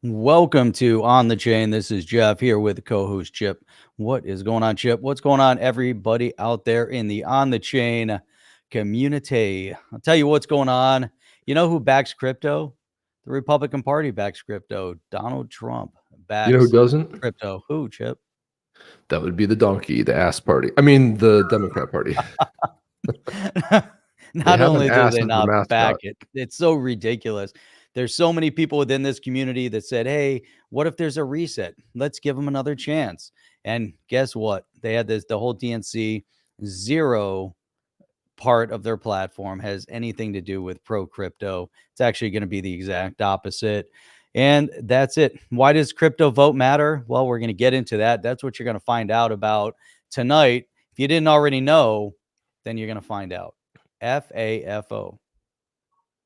Welcome to On the Chain. This is Jeff here with the co-host Chip. What is going on, Chip? What's going on, everybody out there in the On the Chain community? I'll tell you what's going on. You know who backs crypto? The Republican Party backs crypto. Donald Trump You know who backs doesn't? crypto. Who, Chip? That would be the donkey, the ass party. I mean, the Democrat Party. They Not have an only do ass they as their not back mascot. it, it's so ridiculous. There's so many people within this community that said, hey, what if there's a reset? Let's give them another chance. And guess what? They had the whole DNC. Zero part of their platform has anything to do with pro crypto. It's actually going to be the exact opposite. And that's it. Why does crypto vote matter? Well, we're going to get into that. That's what you're going to find out about tonight. If you didn't already know, then you're going to find out. FAFO.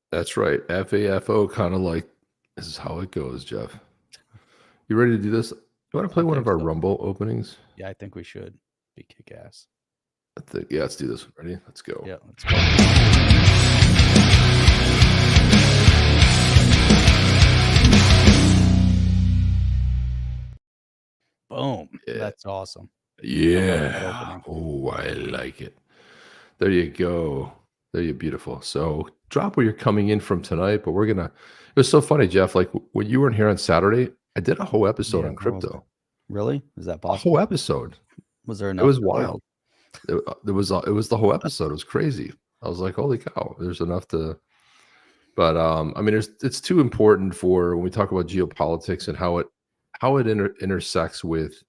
That's right. FAFO, kind of like this is how it goes, Jeff. You ready to do this? You want to play one of our Rumble openings? Yeah, I think we should. Be kick ass. Yeah, let's do this. Ready? Let's go. Yeah, let's go. Boom. Yeah. That's awesome. Yeah. Oh, I like it. There you go. There you beautiful. So drop where you're coming in from tonight, but it was so funny, Jeff. Like when you weren't here on Saturday, I did a whole episode on crypto. Really? Is that possible? A whole episode. Was there enough? It was wild. It was the whole episode. It was crazy. I was like, holy cow, there's enough to, but I mean, it's too important for when we talk about geopolitics and how it intersects with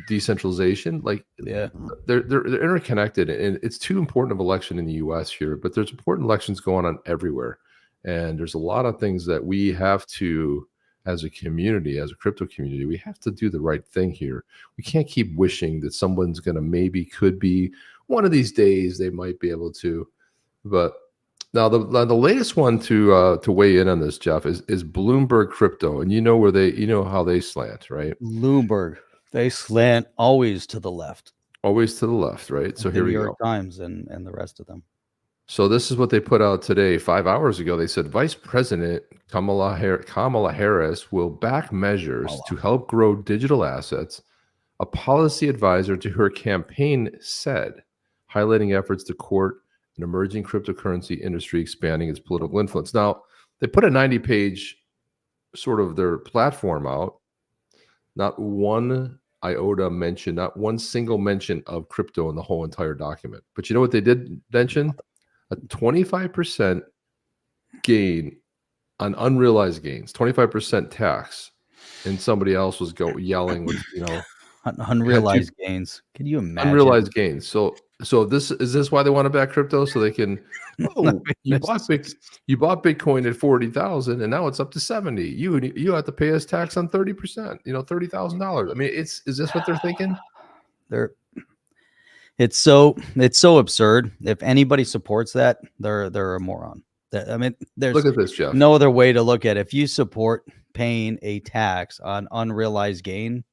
decentralization. Like, yeah, they're interconnected, and it's too important of election in the US here, but there's important elections going on everywhere. And there's a lot of things that we have to, as a community, as a crypto community, we have to do the right thing here. We can't keep wishing that someone's going to could be one of these days they might be able to. But now the latest one to weigh in on this, Jeff, is Bloomberg Crypto, and you know how they slant, right? Bloomberg, they slant always to the left. Always to the left, right? So here we go. New York Times and the rest of them. So this is what they put out today. 5 hours ago, they said Vice President Kamala Harris will back measures to help grow digital assets. A policy advisor to her campaign said, highlighting efforts to court an emerging cryptocurrency industry expanding its political influence. Now, they put a 90-page sort of their platform out. Not one iota mention, not one single mention of crypto in the whole entire document. But you know what they did mention? A 25% gain on unrealized gains, 25% tax, and somebody else was yelling with, unrealized gains. Can you imagine? Unrealized gains. So is this why they want to back crypto? So they can, you bought Bitcoin at 40,000 and now it's up to 70. You have to pay us tax on 30%, $30,000. I mean, is this what they're thinking? It's so absurd. If anybody supports that, they're a moron. I mean, look at this, Jeff. No other way to look at it. If you support paying a tax on unrealized gain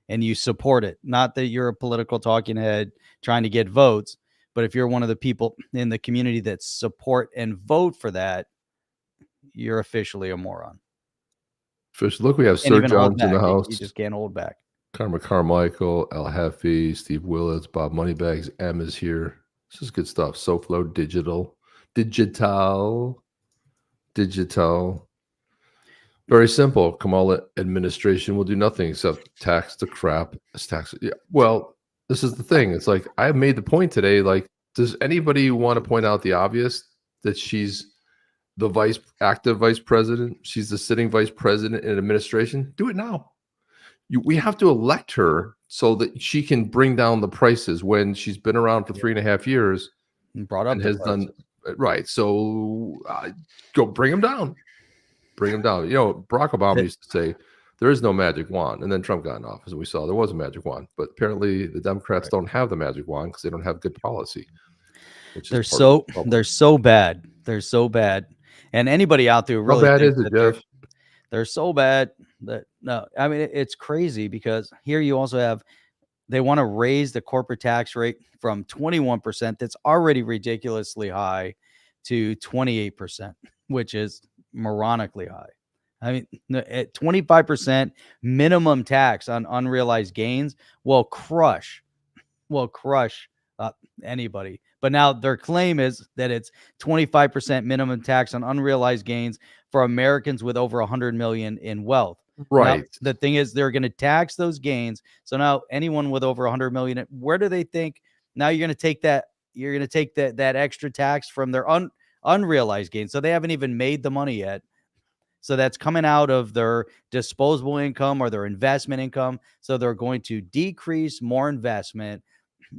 and you support it, not that you're a political talking head trying to get votes, but if you're one of the people in the community that support and vote for that, you're officially a moron. Look, we have Sir Jones in the house. You just can't hold back. Karma Carmichael, El Jefe, Steve Willits, Bob Moneybags, M is here. This is good stuff. SoFlo Digital. Very simple. Kamala administration will do nothing except tax the crap. Yeah. Well, this is the thing. It's like, I made the point today. Like, does anybody want to point out the obvious that she's the active vice president? She's the sitting vice president in administration. Do it now. We have to elect her so that she can bring down the prices when she's been around for 3.5 years and has done right. So go bring them down. Bring them down. Barack Obama used to say there is no magic wand, and then Trump got in office, and we saw there was a magic wand. But apparently, the Democrats don't have the magic wand because they don't have good policy. They're so bad. They're so bad. And anybody out there really, how bad is it, Jeff? They're so bad that I mean, it's crazy because here you also have, they want to raise the corporate tax rate from 21%, that's already ridiculously high, to 28%, which is moronically high. I mean, at 25% minimum tax on unrealized gains will crush uh, anybody. But now their claim is that it's 25% minimum tax on unrealized gains for Americans with over 100 million in wealth. Now, Right. the thing is, they're going to tax those gains. So now anyone with over 100 million, where do they think now you're going to take that? You're going to take that extra tax from their unrealized gains. So they haven't even made the money yet. So that's coming out of their disposable income or their investment income. So they're going to decrease more investment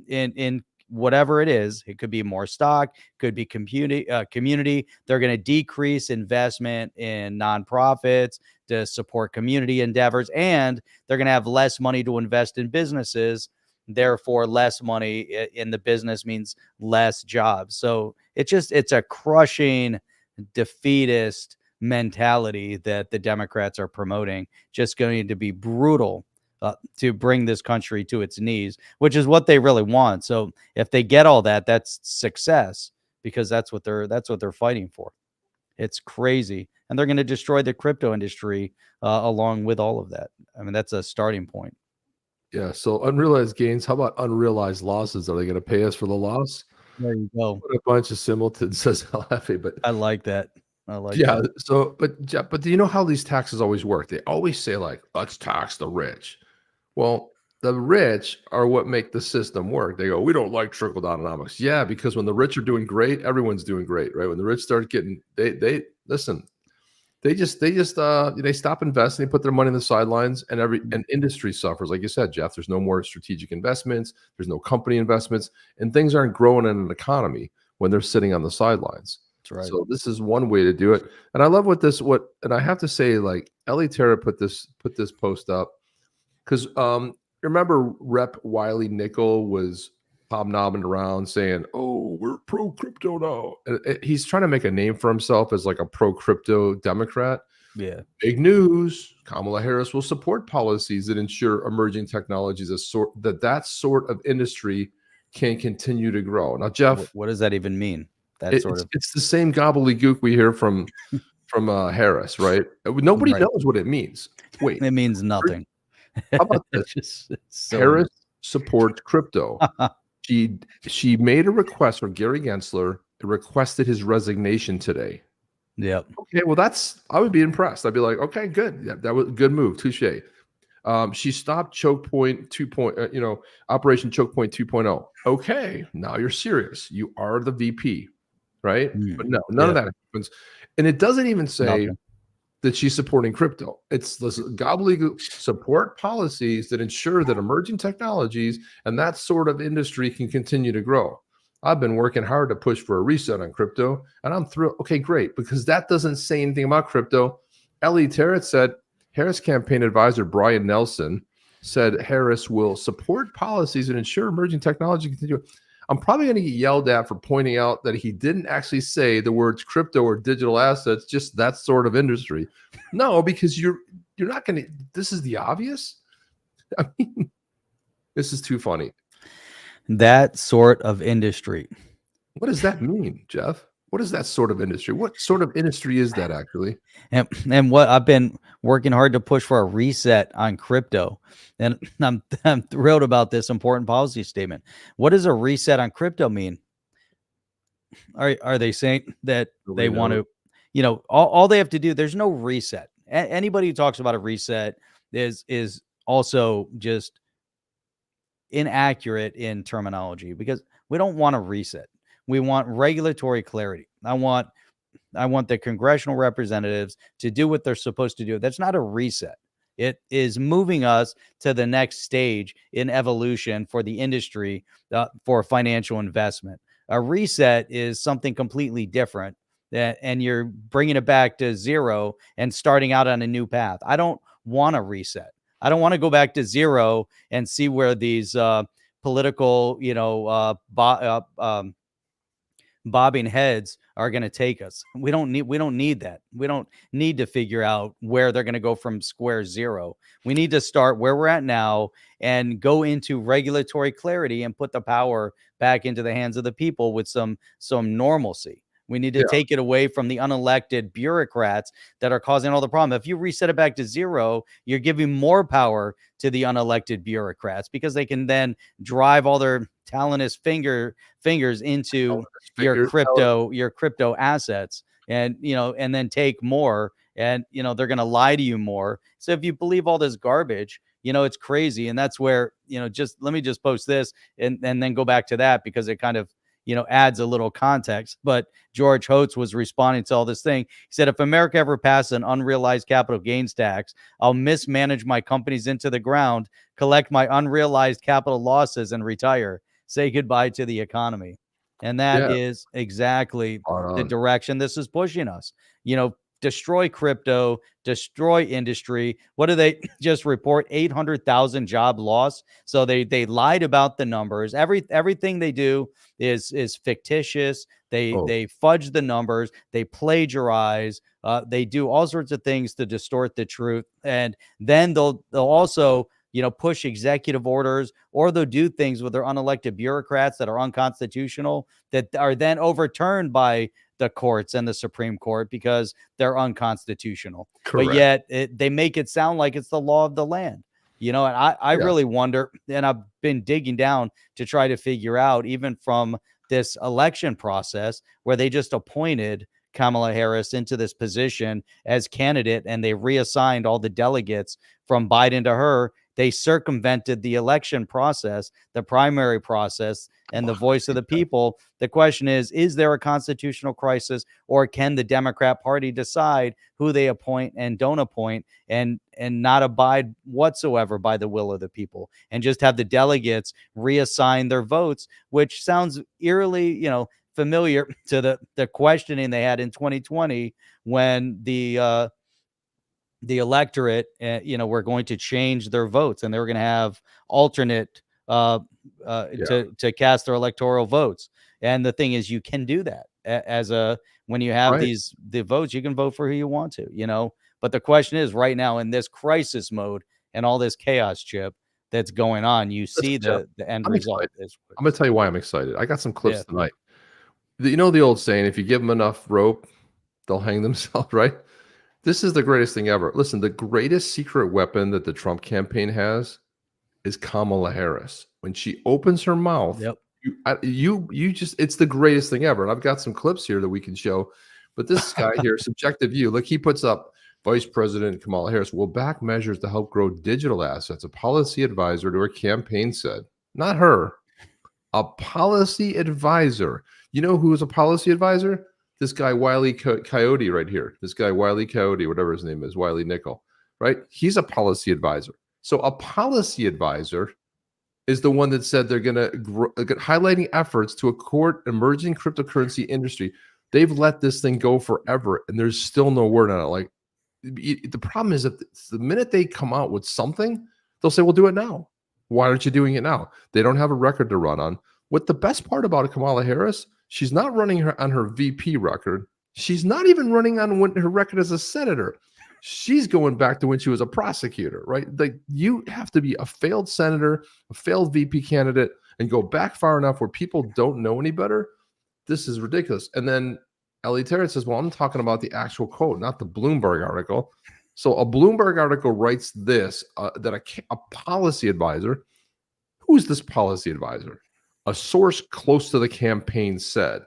in whatever it is. It could be more stock, could be community. They're going to decrease investment in nonprofits to support community endeavors, and they're going to have less money to invest in businesses. Therefore, less money in the business means less jobs. So it's a crushing, defeatist mentality that the Democrats are promoting, just going to be brutal to bring this country to its knees, which is what they really want. So if they get all that, that's success, because that's what they're fighting for. It's crazy, and they're going to destroy the crypto industry along with all of that. I mean, that's a starting point. Yeah. So unrealized gains. How about unrealized losses? Are they going to pay us for the loss? There you go. What a bunch of simpletons, says Alafi. But I like that. I like yeah. that. So, but do you know how these taxes always work? They always say like, let's tax the rich. Well, the rich are what make the system work. They go, we don't like trickle down economics. Yeah, because when the rich are doing great, everyone's doing great, right? When the rich start getting, they listen. They stop investing, they put their money in the sidelines, and industry suffers. Like you said, Jeff, there's no more strategic investments, there's no company investments, and things aren't growing in an economy when they're sitting on the sidelines. That's right. So this is one way to do it. And I love and I have to say, like Ellie Terra put this post up because remember Rep Wiley Nickel was hobnobbing around saying, "Oh, we're pro crypto now." He's trying to make a name for himself as like a pro crypto Democrat. Yeah. Big news: Kamala Harris will support policies that ensure emerging technologies that sort of industry can continue to grow. Now, Jeff, What does that even mean? That sort of it's the same gobbledygook we hear from Harris, right? Nobody right. knows what it means. Wait, It means nothing. how about this? It's silly. Harris supports crypto. She made a request for Gary Gensler, requested his resignation today. Yep. Okay, well, I would be impressed. I'd be like, okay, good. Yeah, that was a good move. Touche. She stopped Choke Point 2. Operation Choke Point 2.0. Okay, now you're serious. You are the VP, right? But no, none of that happens. And it doesn't even say Nothing. that she's supporting crypto. It's this gobbledygook support policies that ensure that emerging technologies and that sort of industry can continue to grow. I've been working hard to push for a reset on crypto, and I'm thrilled. Okay, great, because that doesn't say anything about crypto. Ellie Tarrant said, Harris campaign advisor Brian Nelson said Harris will support policies that ensure emerging technology continue. I'm probably going to get yelled at for pointing out that he didn't actually say the words crypto or digital assets, just that sort of industry. No, because you're not going to. This is the obvious. I mean, this is too funny. That sort of industry. What does that mean, Jeff? What is that sort of industry? What sort of industry is that actually? And what I've been working hard to push for a reset on crypto. And I'm thrilled about this important policy statement. What does a reset on crypto mean? Are they saying that Nobody they want knows. to, all they have to do, there's no reset. Anybody who talks about a reset is also just inaccurate in terminology, because we don't want a reset. We want regulatory clarity. I want the congressional representatives to do what they're supposed to do. That's not a reset. It is moving us to the next stage in evolution for the industry, for financial investment. A reset is something completely different, and you're bringing it back to zero and starting out on a new path. I don't want a reset. I don't want to go back to zero and see where these political, bobbing heads are going to take us. We don't need that. We don't need to figure out where they're going to go from square zero. We need to start where we're at now and go into regulatory clarity and put the power back into the hands of the people with some normalcy. We need to Yeah. take it away from the unelected bureaucrats that are causing all the problem. If you reset it back to zero, you're giving more power to the unelected bureaucrats because they can then drive all their talentless fingers into your crypto assets, and and then take more, and they're going to lie to you more. So if you believe all this garbage, it's crazy. And that's where, just let me just post this and then go back to that, because it kind of adds a little context. But George Hotz was responding to all this thing. He said, if America ever passes an unrealized capital gains tax, I'll mismanage my companies into the ground, collect my unrealized capital losses, and retire. Say goodbye to the economy. And that Yeah. is exactly the direction this is pushing us. Destroy crypto, destroy industry. What do they just report? 800,000 job loss. So they lied about the numbers. Everything they do is fictitious. They fudge the numbers. They plagiarize. They do all sorts of things to distort the truth. And then they'll also push executive orders, or they'll do things with their unelected bureaucrats that are unconstitutional, that are then overturned by the courts and the Supreme Court because they're unconstitutional. Correct. But yet they make it sound like it's the law of the land. And I really wonder, and I've been digging down to try to figure out, even from this election process where they just appointed Kamala Harris into this position as candidate, and they reassigned all the delegates from Biden to her. They circumvented the election process, the primary process, and the voice of the people. The question is there a constitutional crisis, or can the Democrat Party decide who they appoint and don't appoint, and not abide whatsoever by the will of the people, and just have the delegates reassign their votes, which sounds eerily, familiar to the questioning they had in 2020 when the electorate, were going to change their votes, and they were going to have alternate to cast their electoral votes. And the thing is, you can do that when you have the votes, you can vote for who you want to, but the question is, right now in this crisis mode and all this chaos, Chip, that's going on, you see the end result. I'm going to tell you why I'm excited. I got some clips tonight. The old saying, if you give them enough rope, they'll hang themselves, right? This is the greatest thing ever. Listen, the greatest secret weapon that the Trump campaign has is Kamala Harris. When she opens her mouth, it's the greatest thing ever. And I've got some clips here that we can show. But this guy here, subjective view, look, he puts up Vice President Kamala Harris will back measures to help grow digital assets. A policy advisor to her campaign said, not her, a policy advisor. You know who is a policy advisor? This guy, Wiley Coyote, right here. This guy, Wiley Coyote, whatever his name is, Wiley Nickel, right? He's a policy advisor. So a policy advisor is the one that said they're going to highlighting efforts to court emerging cryptocurrency industry. They've let this thing go forever, and there's still no word on it. Like, the problem is that the minute they come out with something, they'll say, "We'll do it now." Why aren't you doing it now? They don't have a record to run on. What the best part about Kamala Harris, she's not running on her VP record. She's not even running on her record as a senator. She's going back to when she was a prosecutor, right? Like, you have to be a failed senator, a failed VP candidate, and go back far enough where people don't know any better. This is ridiculous. And then Ellie Terrence says, well, I'm talking about the actual quote, not the Bloomberg article. So a Bloomberg article writes this, that a policy advisor, who is this policy advisor? A source close to the campaign said,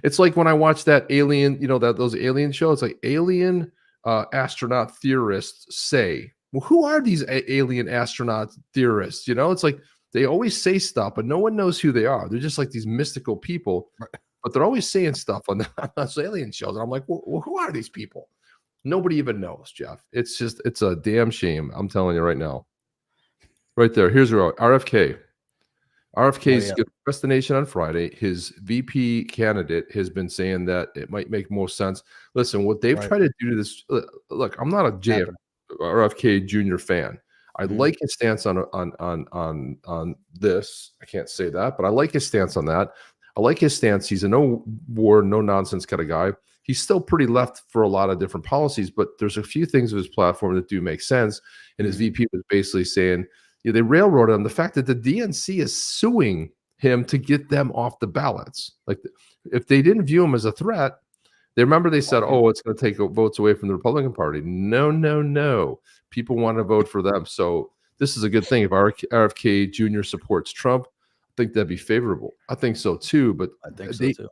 it's like when I watched that alien, those alien shows, like alien astronaut theorists say, well, who are these alien astronaut theorists? It's like they always say stuff, but no one knows who they are. They're just like these mystical people, but they're always saying stuff on those alien shows. And I'm like, well, who are these people? Nobody even knows, Jeff. It's a damn shame. I'm telling you right now. Right there. Here's RFK. RFK's going to address the nation on Friday. His VP candidate has been saying that it might make more sense. Listen, what they've tried to do to this. Look, I'm not a RFK Jr. fan. I like his stance on this. I can't say that, but I like his stance on that. I like his stance. He's a no war, no nonsense kind of guy. He's still pretty left for a lot of different policies, but there's a few things of his platform that do make sense. And his VP was basically saying, they railroaded on the fact that the DNC is suing him to get them off the ballots. Like, if they didn't view him as a threat, they said, oh, it's going to take votes away from the Republican Party. No, no, no. People want to vote for them. So this is a good thing. If RFK Jr. supports Trump, I think that'd be favorable. I think so too. But I think so too.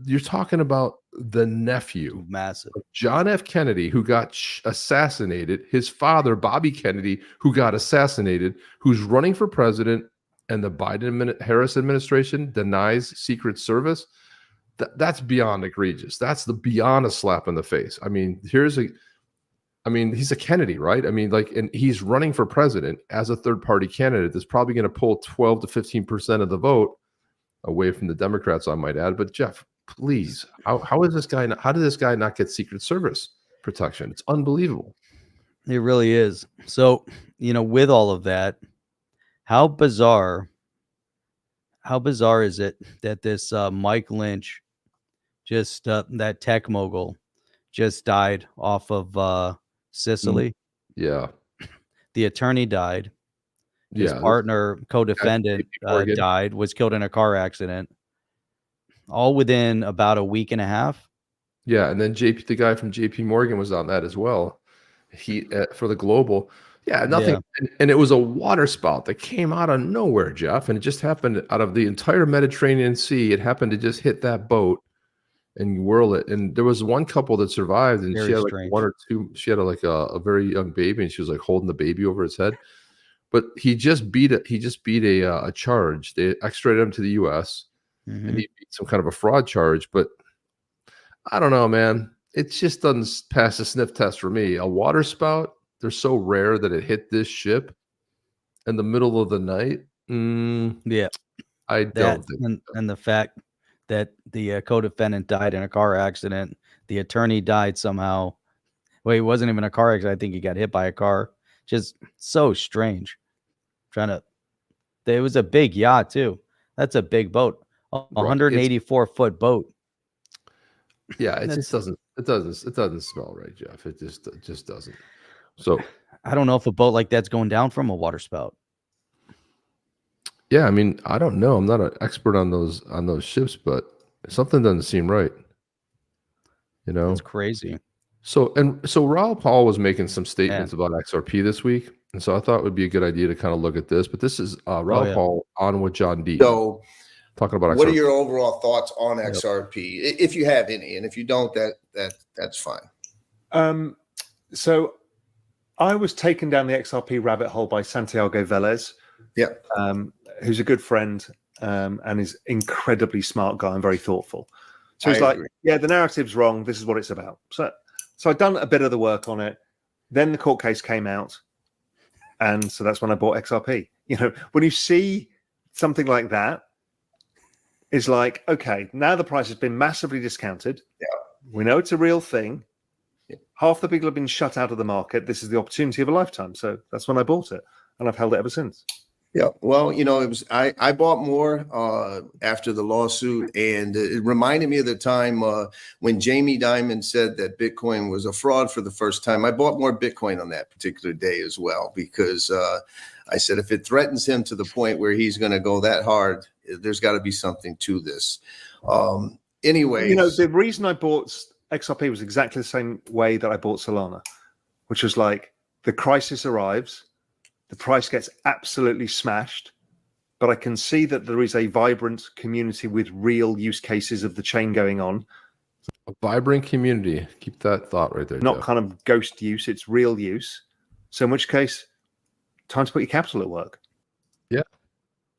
You're talking about the nephew, massive John F. Kennedy, who got assassinated, his father, Bobby Kennedy, who got assassinated, who's running for president, and the Biden-Harris administration denies Secret Service. That's beyond egregious. That's beyond a slap in the face. I mean, he's a Kennedy, right? I mean, and he's running for president as a third-party candidate that's probably going to pull 12 to 15% of the vote away from the Democrats, I might add. But Jeff, please, how is this guy? How did this guy not get Secret Service protection? It's unbelievable. It really is. So, with all of that, how bizarre is it that this Mike Lynch, just that tech mogul, just died off of Sicily? Yeah. The attorney died. His partner, co-defendant, died, was killed in a car accident, all within about a week and a half. Yeah, and then the guy from JP Morgan was on that as well. He for the global. Yeah, nothing. Yeah. And it was a water spout that came out of nowhere, Jeff, and it just happened out of the entire Mediterranean Sea. It happened to just hit that boat and whirl it. And there was one couple that survived, and she had like one or two. She had a very young baby, and she was like holding the baby over his head. But he just beat a charge. They extradited him to the U.S. and he beat some kind of a fraud charge. But I don't know, man. It just doesn't pass the sniff test for me. A water spout, they're so rare that it hit this ship in the middle of the night. Yeah, I don't think. And the fact that the co-defendant died in a car accident, the attorney died somehow. Well, he wasn't even a car accident. I think he got hit by a car. Just so strange. It was a big yacht too. That's a big boat, 184-foot boat. Yeah, it doesn't smell right, Jeff. It just doesn't. So I don't know if a boat like that's going down from a water spout. Yeah, I mean, I don't know. I'm not an expert on those ships, but something doesn't seem right. It's crazy. So Raul Paul was making some statements about XRP this week. And so I thought it would be a good idea to kind of look at this. But this is Raul Paul on with John D. So talking about XRP. What are your overall thoughts on XRP, if you have any? And if you don't, that's fine. So I was taken down the XRP rabbit hole by Santiago Velez, who's a good friend and is incredibly smart guy and very thoughtful. So he's like, yeah, the narrative's wrong. This is what it's about. So I'd done a bit of the work on it. Then the court case came out. And so that's when I bought XRP. When you see something like that, it's like, okay, now the price has been massively discounted. Yeah. We know it's a real thing. Yeah. Half the people have been shut out of the market. This is the opportunity of a lifetime. So that's when I bought it. And I've held it ever since. Yeah, well, it was I bought more after the lawsuit, and it reminded me of the time when Jamie Dimon said that Bitcoin was a fraud for the first time. I bought more Bitcoin on that particular day as well, because I said if it threatens him to the point where he's going to go that hard, there's got to be something to this. Anyway, the reason I bought XRP was exactly the same way that I bought Solana, which was like the crisis arrives. The price gets absolutely smashed, but I can see that there is a vibrant community with real use cases of the chain going on. A vibrant community. Keep that thought right there. Not Jeff. kind of ghost use, it's real use. So in which case, time to put your capital at work. Yeah.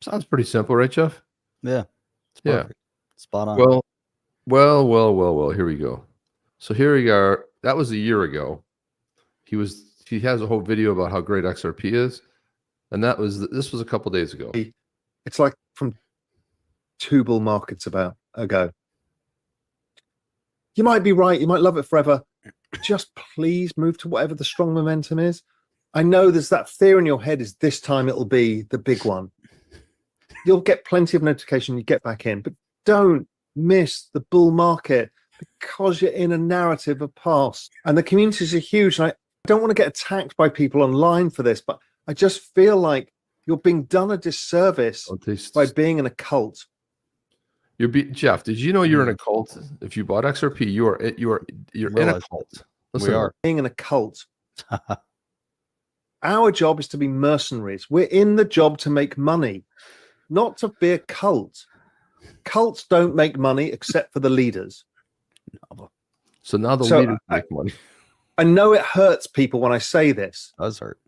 Sounds pretty simple, right, Jeff? Yeah. Yeah. Spot on. Well, here we go. So here we are. That was a year ago. He has a whole video about how great XRP is, and this was a couple days ago. It's like from 2 bull markets ago. You might be right. You might love it forever. Just please move to whatever the strong momentum is. I know there's that fear in your head is this time it'll be the big one. You'll get plenty of notification. You get back in, but don't miss the bull market because you're in a narrative of past, and the communities are huge. And I don't want to get attacked by people online for this, but I just feel like You're being done a disservice by being in a cult. Jeff, did you know you're in a cult? If you bought XRP, you're in a cult. Listen, we are being in a cult. Our job is to be mercenaries. We're in the job to make money, not to be a cult. Cults don't make money except for the leaders. So now the leaders make money. I know it hurts people when I say this. It does hurt.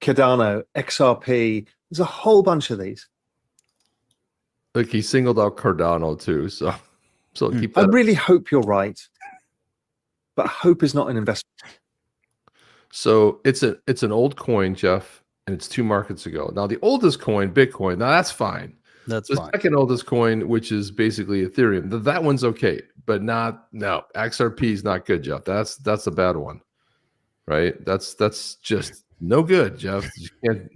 Cardano, XRP, there's a whole bunch of these. Like he singled out Cardano too, so keep that. I really hope you're right, but hope is not an investment. So it's an old coin, Jeff, and it's 2 markets ago. Now the oldest coin, Bitcoin, now that's fine. That's the fine. Second oldest coin, which is basically Ethereum, that one's okay, but XRP is not good, Jeff. That's a bad one, right? That's just no good, Jeff. You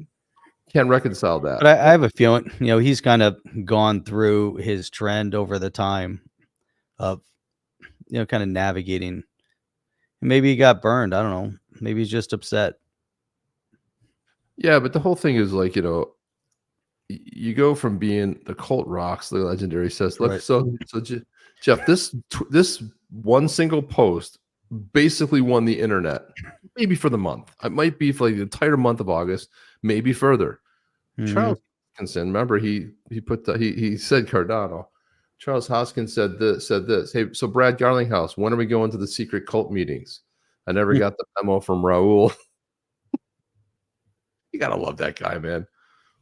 can't reconcile that. But I have a feeling, he's kind of gone through his trend over the time of, kind of navigating. Maybe he got burned. I don't know. Maybe he's just upset. Yeah, but the whole thing is like, you go from being the cult rocks, the legendary says, look, right. so Jeff, this one single post basically won the internet, maybe for the month. It might be for like the entire month of August, maybe further. Charles Hoskinson, remember he said Cardano. Charles Hoskinson said this. Hey, so Brad Garlinghouse, when are we going to the secret cult meetings? I never got the memo from Raul. You gotta love that guy, man.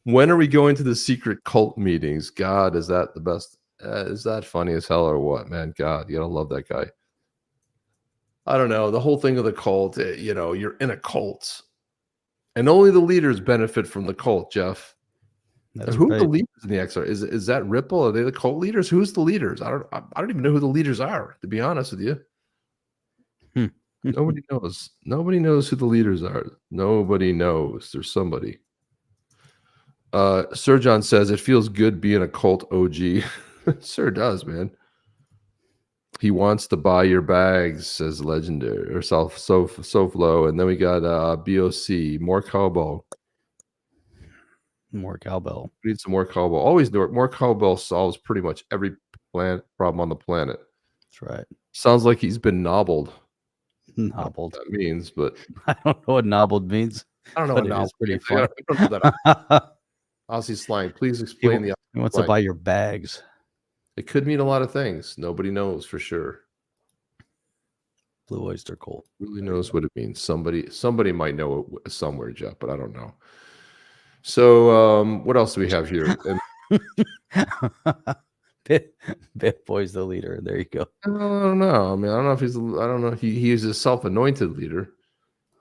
When are we going to the secret cult meetings? God, is that the best? Is that funny as hell or what, man? God, you gotta love that guy. I don't know. The whole thing of the cult, you're in a cult. And only the leaders benefit from the cult, Jeff. Who are the leaders in the XR? Is that Ripple? Are they the cult leaders? Who's the leaders? I don't even know who the leaders are, to be honest with you. Nobody knows. Nobody knows who the leaders are. Nobody knows. There's somebody. Sir John says it feels good being a cult OG. Sir does, man. He wants to buy your bags, says Legendary or Soflo. And then we got BOC, more cowbell. More cowbell. We need some more cowbell. Always do it. More cowbell solves pretty much every problem on the planet. That's right. Sounds like he's been nobbled. Nobbled. That means, but I don't know what nobbled means. I don't know what nobbled pretty means. fun. I don't know that. Aussie slang. Please explain the. He wants to buy your bags. It could mean a lot of things. Nobody knows for sure. Blue oyster cult. Really knows what it means. Somebody might know it somewhere, Jeff, but I don't know. So what else do we have here? BitBoy's the leader. There you go. I don't know. I mean, I don't know if he's. I don't know. He is a self-anointed leader.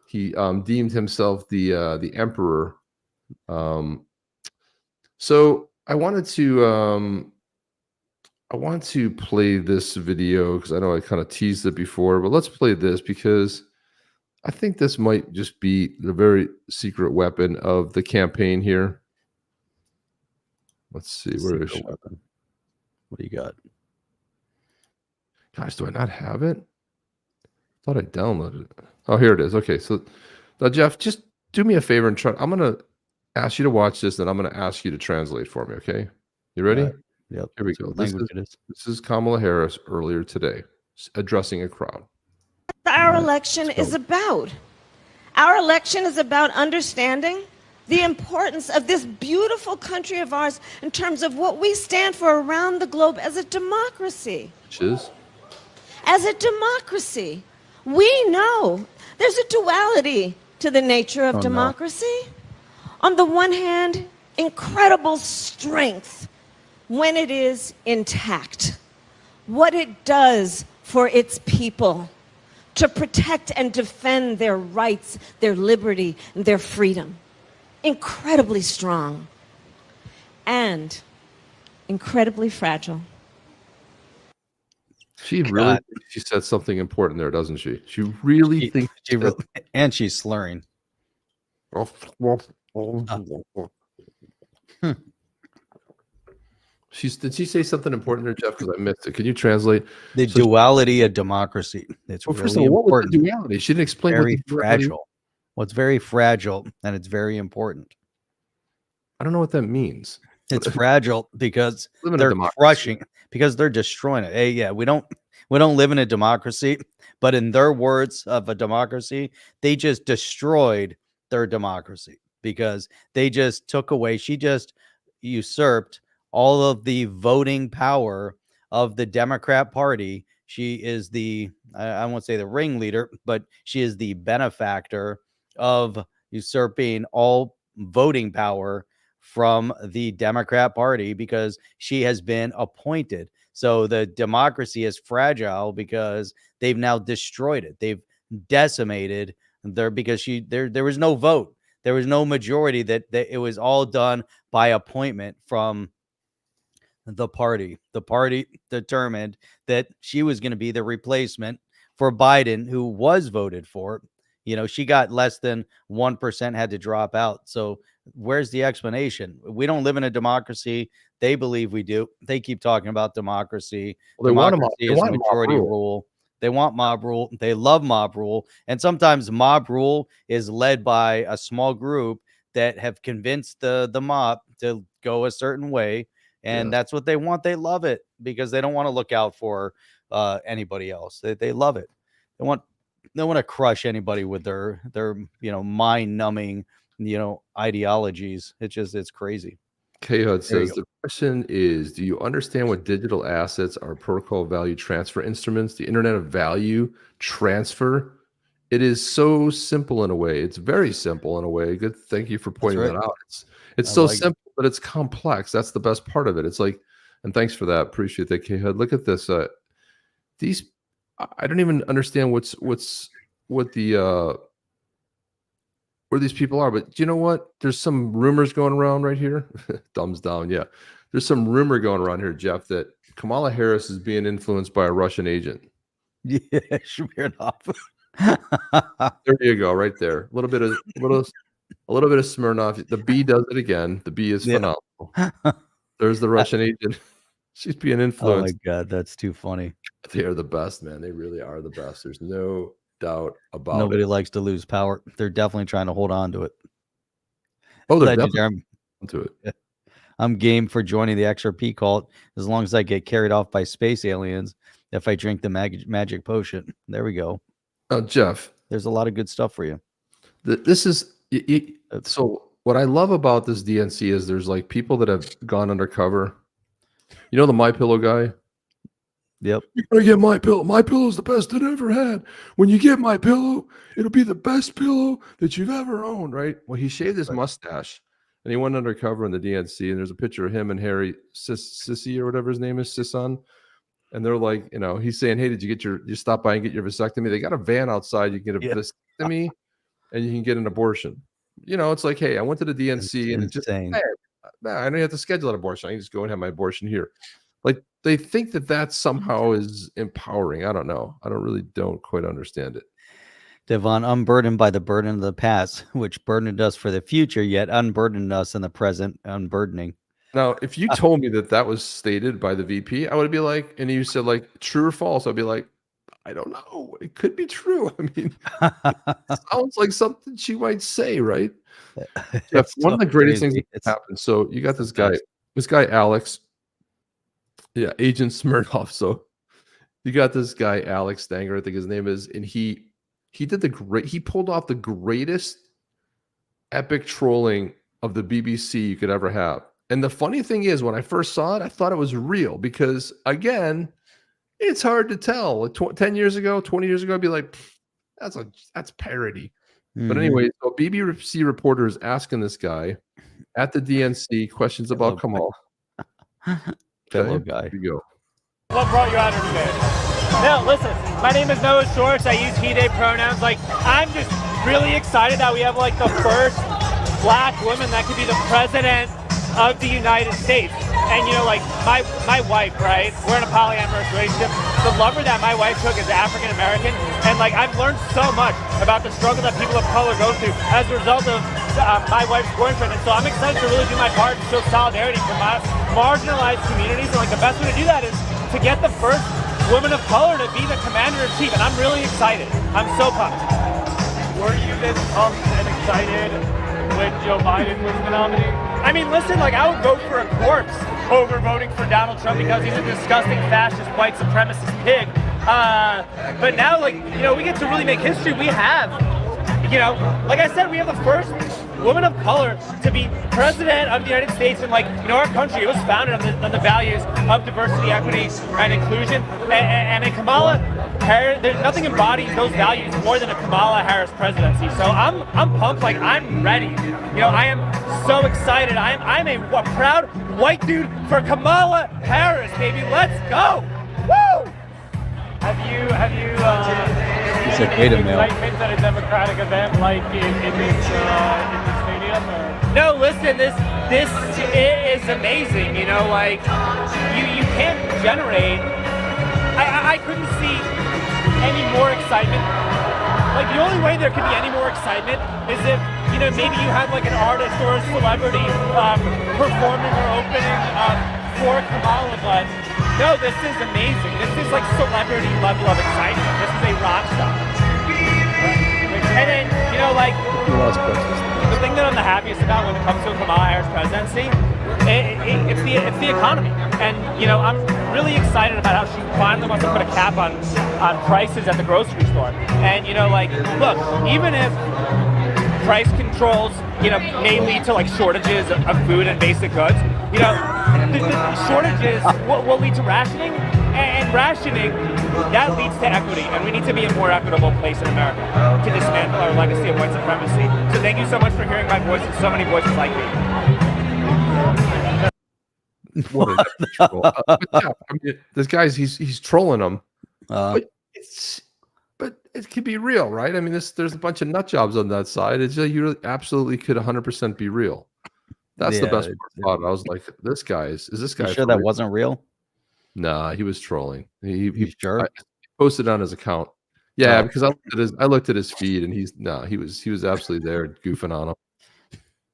He deemed himself the emperor. So I wanted to play this video because I know I kind of teased it before, but let's play this because I think this might just be the very secret weapon of the campaign here. Let's see. Where is it? What do you got? Gosh, do I not have it? I thought I downloaded it. Oh, here it is. Okay, so now, Jeff, just do me a favor and try. I'm going to ask you to watch this, and I'm going to ask you to translate for me, okay? You ready? Yep. Here we go. This is Kamala Harris earlier today addressing a crowd. Our election is about. Our election is about understanding the importance of this beautiful country of ours in terms of what we stand for around the globe as a democracy. Which is? As a democracy. We know there's a duality to the nature of democracy. No. On the one hand, incredible strength when it is intact. What it does for its people to protect and defend their rights, their liberty, and their freedom. Incredibly strong and incredibly fragile. She really thinks she said something important there, doesn't she? She really thinks she really, and she's slurring. Did she say something important there, Jeff? Because I missed it. Can you translate the duality of democracy? It's really first of all, important. What was the duality? She didn't explain. Very fragile. Well, it's very fragile and it's very important. I don't know what that means. It's fragile because Live in a they're democracy. crushing, because they're destroying it. Hey, yeah, we don't live in a democracy, but in their words of a democracy, they just destroyed their democracy because they just took away. She just usurped all of the voting power of the Democrat Party. She is the, I won't say the ringleader, but she is the benefactor of usurping all voting power from the Democrat Party because she has been appointed. So the democracy is fragile because they've now destroyed it. They've decimated there because there was no vote. There was no majority, that it was all done by appointment from the party. The party determined that she was going to be the replacement for Biden, who was voted for. You know, she got less than 1%, had to drop out. So where's the explanation? We don't live in a democracy. They believe we do. They keep talking about democracy. Well, Democracy they is want majority mob rule. They want mob rule. They love mob rule. And sometimes mob rule is led by a small group that have convinced the mob to go a certain way. And that's what they want. They love it because they don't want to look out for anybody else. They love it. They want to crush anybody with their mind numbing ideologies. It's crazy. Khud says the question is, do you understand what digital assets are? Protocol value transfer instruments, the internet of value transfer. It is so simple in a way. It's very simple in a way. Good. Thank you for pointing that out. It's so simple, but it's complex. That's the best part of it. It's like, and thanks for that. Appreciate that, Khud. Look at this. These, I don't even understand what the where these people are, but you know what? There's some rumors going around right here. Thumbs down. Yeah. There's some rumor going around here, Jeff, that Kamala Harris is being influenced by a Russian agent. Yeah, sure enough. There you go, right there. A little bit of Smirnoff. The B does it again. The B is phenomenal. There's the Russian agent. She's being influenced. Oh my God, that's too funny. They are the best, man. They really are the best. There's no doubt about Nobody it. likes to lose power. They're definitely trying to hold on to it. Oh, they're definitely to it. I'm game for joining the XRP cult as long as I get carried off by space aliens if I drink the magic potion. There we go. Jeff, there's a lot of good stuff for you. This is so what I love about this DNC is there's like people that have gone undercover. You know the My Pillow guy? Yep. You're gonna get My Pillow. My Pillow is the best it ever had. When you get My Pillow, it'll be the best pillow that you've ever owned, right? Well, he shaved his mustache and he went undercover in the DNC, and there's a picture of him and Harry Sissy or whatever his name is, Sisson. And they're like, he's saying, hey, did you stop by and get your vasectomy? They got a van outside. You can get a vasectomy and you can get an abortion. It's like, hey, I went to the DNC and it's just, hey, I don't have to schedule an abortion. I can just go and have my abortion here. Like, they think that somehow is empowering. I don't know. I don't quite understand it. Devon, unburdened by the burden of the past, which burdened us for the future, yet unburdened us in the present, unburdening. Now, if you told me that was stated by the VP, I would be like, and you said like true or false, I'd be like, I don't know. It could be true. I mean, it sounds like something she might say, right? Jeff, one of the greatest things that happened. So you got this guy, Alex. Yeah, Agent Smirnoff. So you got this guy, Alex Stanger, I think his name is, and he pulled off the greatest epic trolling of the BBC you could ever have. And the funny thing is, when I first saw it, I thought it was real because, again, it's hard to tell. Like 10 years ago, 20 years ago, I'd be like, that's parody. Mm-hmm. But anyway, so BBC reporters asking this guy at the DNC questions about Kamal. Fellow guy. Here you go. What brought you out here today? No, listen, my name is Noah Schwartz. I use he, they pronouns. Like, I'm just really excited that we have like the first black woman that could be the president of the United States. And like my wife, right? We're in a polyamorous relationship. The lover that my wife took is African American, and like I've learned so much about the struggle that people of color go through as a result of my wife's boyfriend. And so I'm excited to really do my part to show solidarity for my marginalized communities. And like the best way to do that is to get the first woman of color to be the commander-in-chief. And I'm really excited. I'm so pumped. Were you this pumped and excited when Joe Biden was the nominee. I mean, listen, like, I would vote for a corpse over voting for Donald Trump because he's a disgusting fascist, white supremacist pig. But now, like, you know, we get to really make history. We have, you know, like I said, we have the first woman of color to be president of the United States. And, like, you know, our country, it was founded on the values of diversity, equity, and inclusion. And Kamala Harris, there's nothing embodies those values more than a Kamala Harris presidency. So I'm pumped, like, I'm ready. You know, I am so excited. I'm a proud white dude for Kamala Harris, baby. Let's go. Woo! Have you excitement at a Democratic event like in this stadium? Or? No, listen, this is amazing. You know, like, you can't generate. I couldn't see any more excitement. Like, the only way there could be any more excitement is if, you know, maybe you had like an artist or a celebrity performing or opening for Kamala, but no, this is amazing. This is like celebrity level of excitement. This is a rock star. And then, you know, like, the thing that I'm the happiest about when it comes to Kamala Harris presidency, it's the economy. And, you know, I'm really excited about how she finally wants to put a cap on prices at the grocery store. And, you know, like, look, even if price controls, you know, may lead to like shortages of food and basic goods, you know, the shortages will lead to rationing, and rationing, that leads to equity, and we need to be a more equitable place in America to dismantle our legacy of white supremacy. So thank you so much for hearing my voice and so many voices like me. What a troll. Yeah, I mean, this guy's he's trolling them, but it could be real, right? I mean, there's a bunch of nut jobs on that side. It's just, you really absolutely could 100% be real. That's the best part. I was like, this guy is this guy sure that wasn't real? Nah, he was trolling. He sure? I posted on his account. Yeah, because I looked at his feed, and he was absolutely there goofing on him.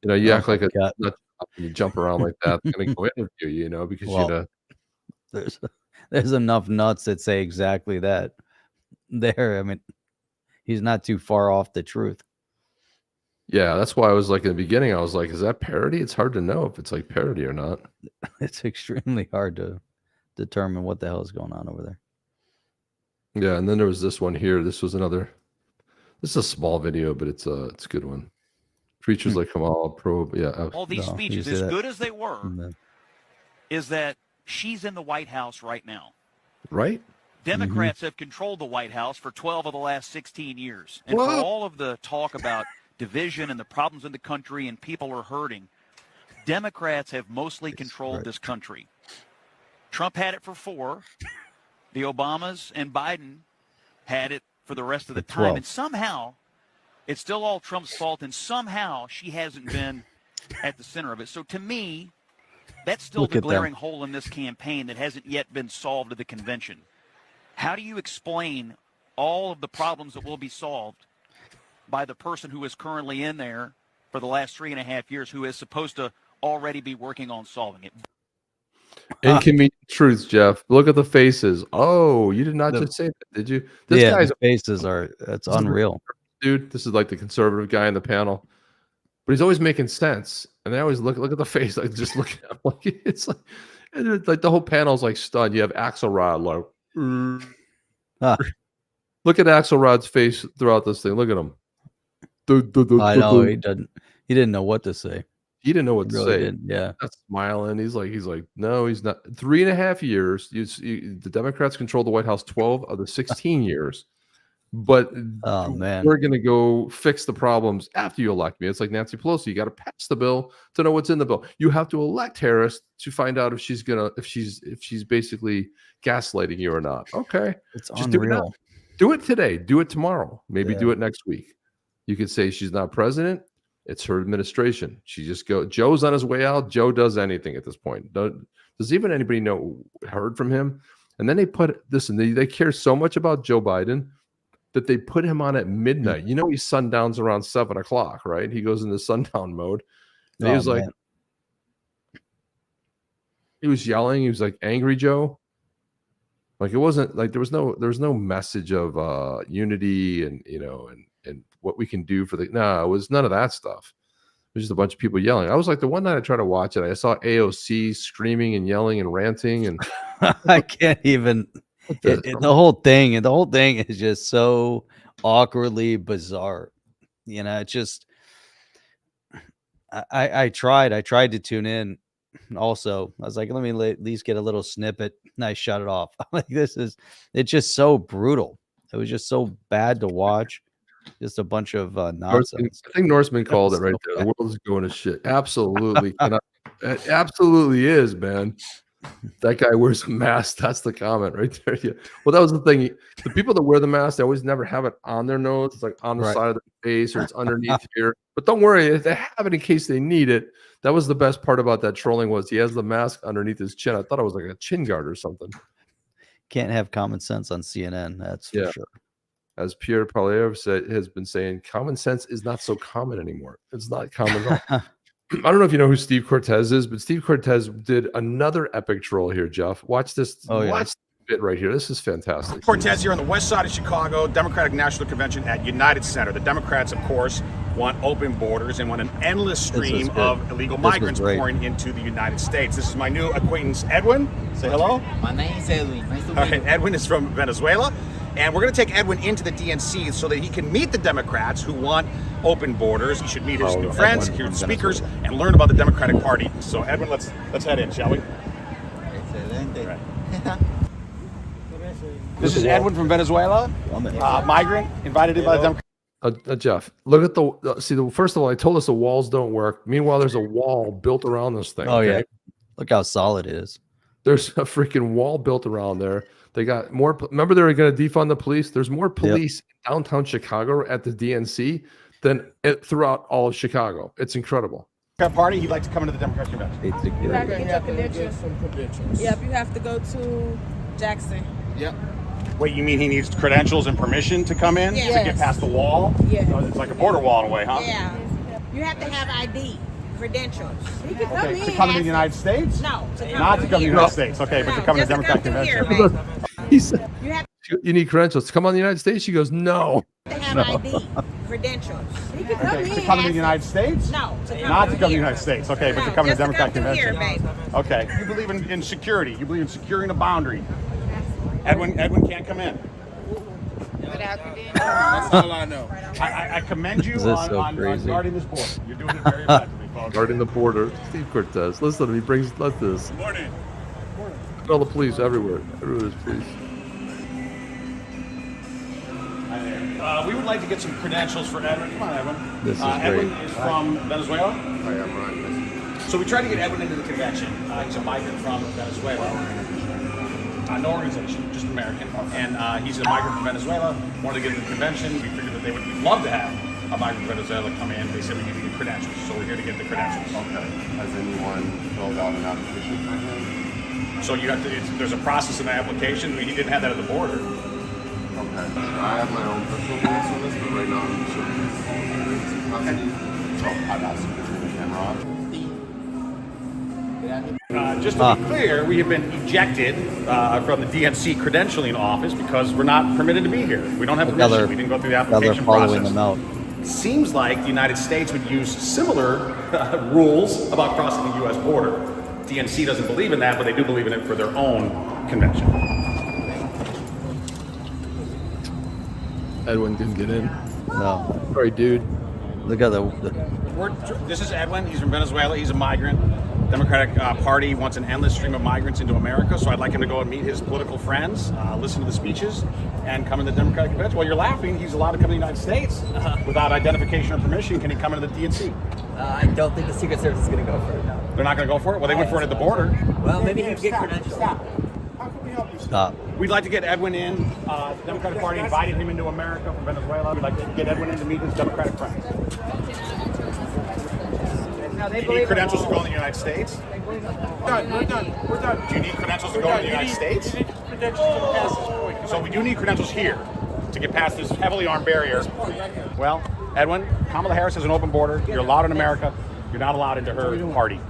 You know, you act like a nut job and you jump around like that, they're gonna go interview you, you know, because you know there's enough nuts that say exactly that. There, I mean, he's not too far off the truth. Yeah, that's why I was like in the beginning, I was like, is that parody? It's hard to know if it's like parody or not. It's extremely hard to determine what the hell is going on over there. Yeah, and then there was this one here. This is a small video, but it's a good one. Preachers like Kamala probe. Yeah. All these speeches, as good as they were, is that she's in the White House right now. Right? Democrats have controlled the White House for 12 of the last 16 years. And for all of the talk about division and the problems in the country and people are hurting, Democrats have mostly controlled this country. Trump had it for 4. The Obamas and Biden had it for the rest of the time. 12. And somehow, it's still all Trump's fault, and somehow she hasn't been at the center of it. So to me, that's still the glaring hole in this campaign that hasn't yet been solved at the convention. How do you explain all of the problems that will be solved by the person who is currently in there for the last 3.5 years, who is supposed to already be working on solving it? Inconvenient truths, Jeff. Look at the faces. Oh, you did not just say that, did you? This guy's faces that's unreal. Dude, this is like the conservative guy in the panel. But he's always making sense. And they always look at the face, like just look at him. Like it's like the whole panel's like stunned. You have Axelrod like look at Axelrod's face throughout this thing. Look at him. I know he didn't know what to say. He didn't know what to say. Yeah, not smiling. He's like, no, he's not. 3.5 years. The Democrats controlled the White House 12 of the 16 years. But we're going to go fix the problems after you elect me. It's like Nancy Pelosi. You got to pass the bill to know what's in the bill. You have to elect Harris to find out if she's basically gaslighting you or not. Okay, it's just unreal. Do it today. Do it tomorrow. Maybe do it next week. You could say she's not president. It's her administration. Joe's on his way out. Joe does anything at this point. Does even anybody heard from him? And then they put this, and they care so much about Joe Biden that they put him on at midnight. You know, he sundowns around 7 o'clock, right? He goes into sundown mode. And he was like, he was yelling. He was like, angry Joe. Like, it wasn't like there was no message of unity and, you know, and what we can do for it was none of that stuff. There's just a bunch of people yelling. I was like, the one night I tried to watch it, I saw AOC screaming and yelling and ranting, and I can't even. The whole thing is just so awkwardly bizarre. You know, it's just. I tried to tune in. Also, I was like, let me at least get a little snippet, and I shut it off. I'm like, it's just so brutal. It was just so bad to watch. Just a bunch of nonsense. I think Norseman called it right there. The world is going to shit. Absolutely. It absolutely is, man. That guy wears a mask. That's the comment right there. Yeah. Well, that was the thing. The people that wear the mask, they always never have it on their nose. It's like on the side of the face, or it's underneath here. But don't worry, if they have it in case they need it. That was the best part about that trolling, was he has the mask underneath his chin. I thought it was like a chin guard or something. Can't have common sense on CNN. That's for sure. As Pierre Poilievre has been saying, common sense is not so common anymore. It's not common at all. I don't know if you know who Steve Cortez is, but Steve Cortez did another epic troll here, Jeff. Watch this. Watch this bit right here. This is fantastic. Cortez here on the west side of Chicago, Democratic National Convention at United Center. The Democrats, of course, want open borders and want an endless stream of illegal migrants pouring into the United States. This is my new acquaintance, Edwin. Say hello. My name is Edwin. Nice to meet you. All right, Edwin is from Venezuela. And we're going to take Edwin into the DNC so that he can meet the Democrats who want open borders. He should meet his new friends, hear the speakers, and learn about the Democratic Party. So, Edwin, let's head in, shall we? Excelente. Right. This is Edwin from Venezuela, migrant, invited in by the Democrats. Jeff, look at the first of all, I told us the walls don't work. Meanwhile, there's a wall built around this thing. Oh, yeah. Look how solid it is. There's a freaking wall built around there. They got more. Remember, they were going to defund the police. There's more police in downtown Chicago at the DNC than throughout all of Chicago. It's incredible. Party, he'd like to come into the Democratic Convention. You have to get your credentials. Yep, you have to go to Jackson. Yep. Wait, you mean he needs credentials and permission to come in to get past the wall? Yeah. Oh, it's like a border wall in a way, huh? Yeah. You have to have ID, credentials. You can come in. To come to the United States? No. Not to come to the United States. Okay, but to come to the Democratic Convention. He said, you need credentials to come on the United States? She goes, no. You have to have ID, credentials. You can come in. To come to the United States? No. Not to come to the United States. Okay, but to come to the Democratic Convention. Here, okay. You believe in security. You believe in securing the boundary. Edwin can't come in. That's all I know. I commend you on guarding this border. You're doing it very effectively, folks. Guarding the border. Steve Cortez. Listen to him. He brings this. Good morning. All the police everywhere. Everywhere is police. We would like to get some credentials for Edwin. Come on, Edwin. This is Edwin great. is from Venezuela. I am right. So we tried to get Edwin into the convention. He's a migrant from Venezuela. No organization, just American. And he's a migrant from Venezuela. Wanted to get into the convention. We figured that they would love to have a migrant from Venezuela come in. They said we need to get credentials, so we're here to get the credentials. Okay. Has anyone filled out an application for him? So you have to. There's a process in the application. He didn't have that at the border. Okay. I have my own personal beliefs on this, but right now I'm just sort of custody. So I've asked him to turn the camera off. Just to be clear, we have been ejected from the DNC credentialing office because we're not permitted to be here. We don't have permission. We didn't go through the application following process. them out. Seems like the United States would use similar rules about crossing the U.S. border. DNC doesn't believe in that, but they do believe in it for their own convention. Edwin didn't get in. No. Sorry, dude. Look at This is Edwin. He's from Venezuela. He's a migrant. Democratic Party wants an endless stream of migrants into America, so I'd like him to go and meet his political friends, listen to the speeches, and come in the Democratic Convention. While you're laughing, he's allowed to come to the United States without identification or permission. Can he come into the DNC? I don't think the Secret Service is going to go for it, no. They're not going to go for it? Well, they went for it at the border. Well, maybe he can get credentials. Stop. We'd like to get Edwin in. The Democratic Party invited him into America from Venezuela. We'd like to get Edwin in to meet his Democratic friends. Do you need credentials to go in the United States? We're done. Do you need credentials to go in the United States? So we do need credentials here to get past this heavily armed barrier. Well, Edwin, Kamala Harris has an open border. You're allowed in America. You're not allowed into her party.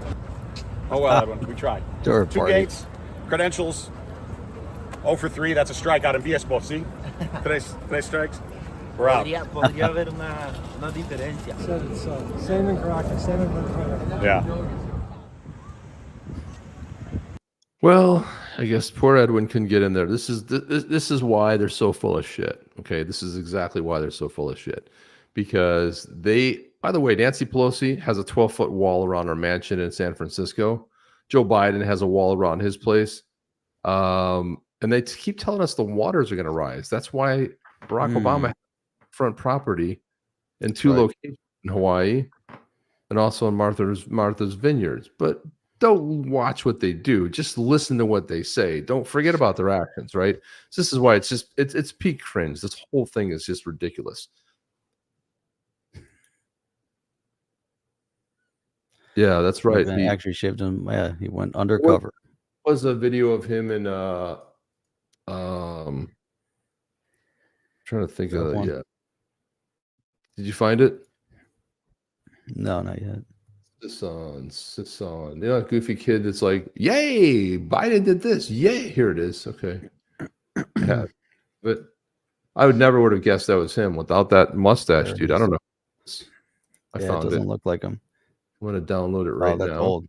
Oh well, Edwin, we tried. Two gates, credentials. 0 for 3. That's a strikeout in BS both. See, today's strikes. Podría haber una diferencia. Same incorrect, same incorrect. Yeah. Well, I guess poor Edwin couldn't get in there. This is why they're so full of shit. Okay, this is exactly why they're so full of shit. Because they, by the way, Nancy Pelosi has a 12-foot wall around her mansion in San Francisco. Joe Biden has a wall around his place. And they keep telling us the waters are going to rise. That's why Barack Obama had front property in two locations in Hawaii and also in Martha's Vineyards. But don't watch what they do. Just listen to what they say. Don't forget about their actions, right? So this is why it's peak cringe. This whole thing is just ridiculous. Yeah, that's right. He actually shaved him. Yeah, he went undercover. Was a video of him in trying to think of it. Yeah. Did you find it? No, not yet. Sisson. You know, that goofy kid that's like, yay, Biden did this. Yay. Here it is. Okay. Yeah. But I would have guessed that was him without that mustache, dude. I don't know. I found it. Doesn't look like him. I'm going to download it right that's now. Old.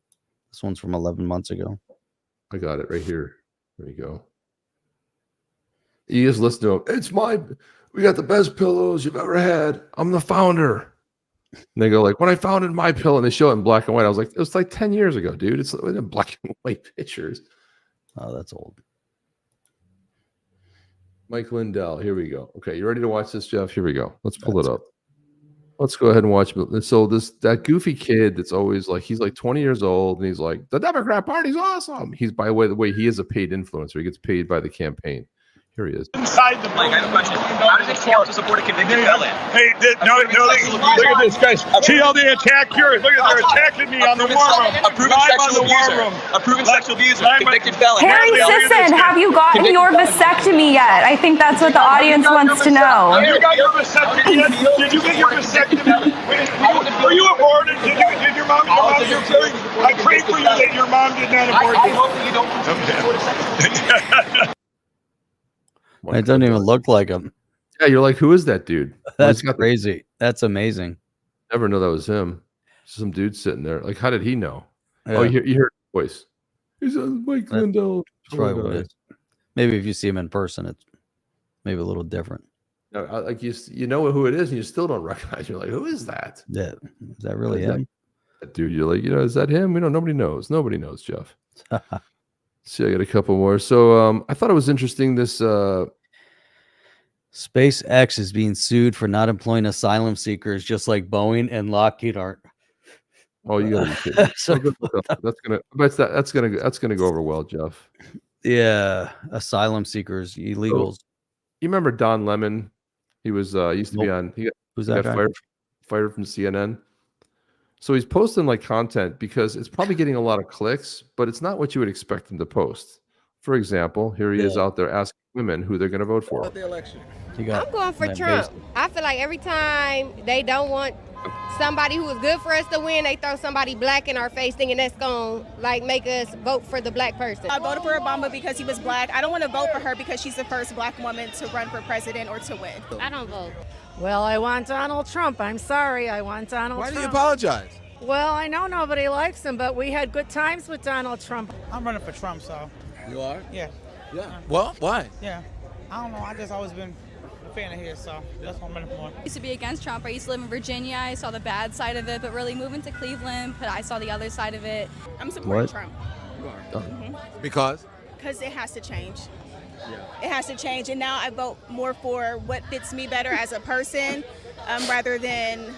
This one's from 11 months ago. I got it right here. There you go. You just listen to him. We got the best pillows you've ever had. I'm the founder. And they go like, when I founded my pillow, and they show it in black and white. I was like, it was like 10 years ago, dude. It's in black and white pictures. Oh, that's old. Mike Lindell. Here we go. Okay, you ready to watch this, Jeff? Here we go. Let's pull it up. Let's go ahead and watch. So that goofy kid that's always like, he's like 20 years old, and he's like, the Democrat Party's awesome. He's, by the way, he is a paid influencer. He gets paid by the campaign. Here he is. Inside the Mike, I have a question. How does it feel to support a convicted felon? Hey, no, look at this, guys. See how they attack here? Look at they're attacking me on the war room. A proven sexual abuser. A proven sexual abuser. Convicted felon. Harry Sisson, have you gotten your vasectomy yet? I think that's what the audience wants to know. Have you got your vasectomy yet? Did you get your vasectomy? Were you aborted? Did your mom get your killing? I pray for you that your mom did not abort you. I hope that you don't continue. It doesn't even look like him. Yeah, you're like, who is that dude? That's crazy. That's amazing. Never know that was him. Some dude sitting there. Like, how did he know? Yeah. Oh, you heard the voice. He's Mike Lindell. That's probably what it is. Maybe if you see him in person, it's maybe a little different. No, like you know who it is, and you still don't recognize. You're like, who is that? Yeah, is that really him? That dude, you're like, is that him? Nobody knows. Nobody knows, Jeff. See, I got a couple more. So I thought it was interesting. This SpaceX is being sued for not employing asylum seekers, just like Boeing and Lockheed aren't. Oh, you gotta be kidding. That's gonna go over well, Jeff. Yeah, asylum seekers, illegals. You remember Don Lemon? He was used to be on. Who's that guy? Fired from CNN. So he's posting like content because it's probably getting a lot of clicks, but it's not what you would expect him to post. For example, here he is out there asking women who they're going to vote for. The election. I'm going for Trump. I feel like every time they don't want somebody who is good for us to win, they throw somebody black in our face thinking that's going to like make us vote for the black person. I voted for Obama because he was black. I don't want to vote for her because she's the first black woman to run for president or to win. I don't vote. Well, I want Donald Trump. I'm sorry. I want Donald Trump. Why do you apologize? Well, I know nobody likes him, but we had good times with Donald Trump. I'm running for Trump, so. You are? Yeah. Yeah. Well, why? Yeah. I don't know. I just always been a fan of his, so that's what I'm running for. I used to be against Trump. I used to live in Virginia. I saw the bad side of it, but really moving to Cleveland, but I saw the other side of it. I'm supporting Trump. You are? Because? Because it has to change. Yeah. It has to change, and now I vote more for what fits me better as a person rather than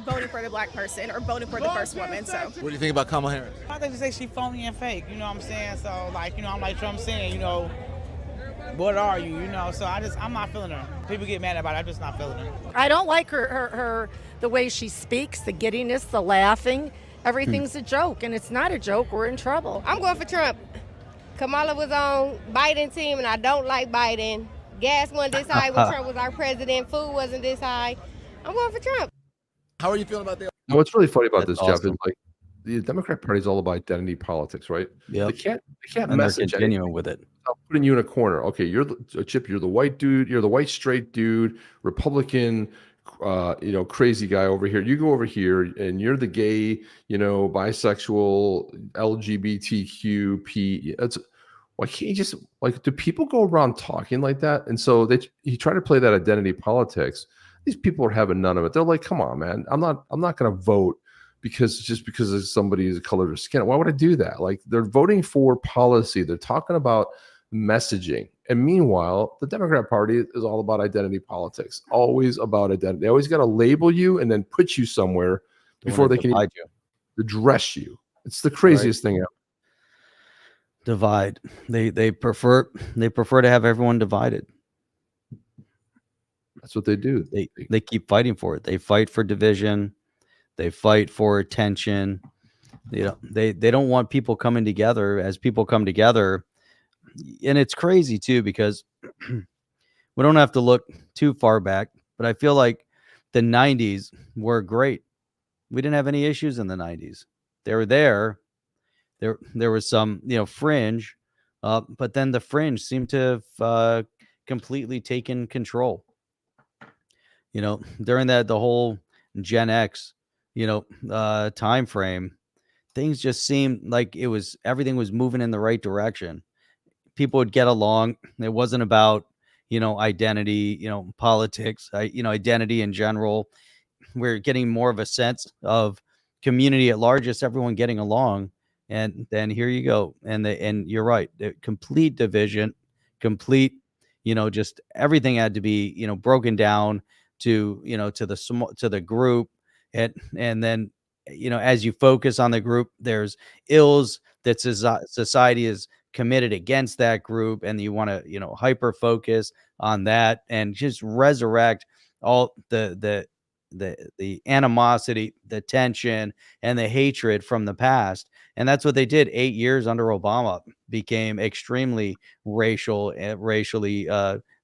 voting for the black person or voting for the first woman. So what do you think about Kamala Harris? I think they say she phony and fake, you know what I'm saying? So like, I'm like Trump saying, what are you, so I'm not feeling her. People get mad about it, I'm just not feeling her. I don't like her the way she speaks, the giddiness, the laughing. Everything's a joke, and it's not a joke. We're in trouble. I'm going for Trump. Kamala was on Biden's team, and I don't like Biden. Gas wasn't this high when Trump was our president. Food wasn't this high. I'm going for Trump. How are you feeling about that? What's really funny about this, awesome. Jeff, is like the Democrat Party is all about identity politics, right? Yep. They can't And they're message continuing anything with it. without putting you in a corner. Okay, you're Chip, you're the white dude, you're the white straight dude, Republican, crazy guy over here. You go over here and you're the gay, bisexual, LGBTQP. Why can't you just do people go around talking like that? And so you try to play that identity politics. These people are having none of it. They're like, come on, man, I'm not going to vote because of somebody's color of skin. Why would I do that? Like, they're voting for policy. They're talking about messaging. And meanwhile, the Democrat Party is all about identity politics, always about identity. They always got to label you and then put you somewhere before they can even address you. It's the craziest thing ever. Divide. They prefer to have everyone divided. That's what they do. They keep fighting for it. They fight for division. They fight for attention. They don't want people coming together. As people come together, and it's crazy too, because we don't have to look too far back, but I feel like the 90s were great. We didn't have any issues in the 90s. They were there. There was some, fringe, but then the fringe seemed to have completely taken control. During the whole Gen X, time frame, things just seemed like everything was moving in the right direction. People would get along. It wasn't about, identity, politics, identity in general. We're getting more of a sense of community at large, just everyone getting along. And then here you go. And you're right. The complete division, complete, just everything had to be, broken down to, to the group. And then, as you focus on the group, there's ills that society is committed against that group. And you want to, hyper focus on that and just resurrect all the animosity, the tension, and the hatred from the past. And that's what they did. 8 years under Obama became extremely racially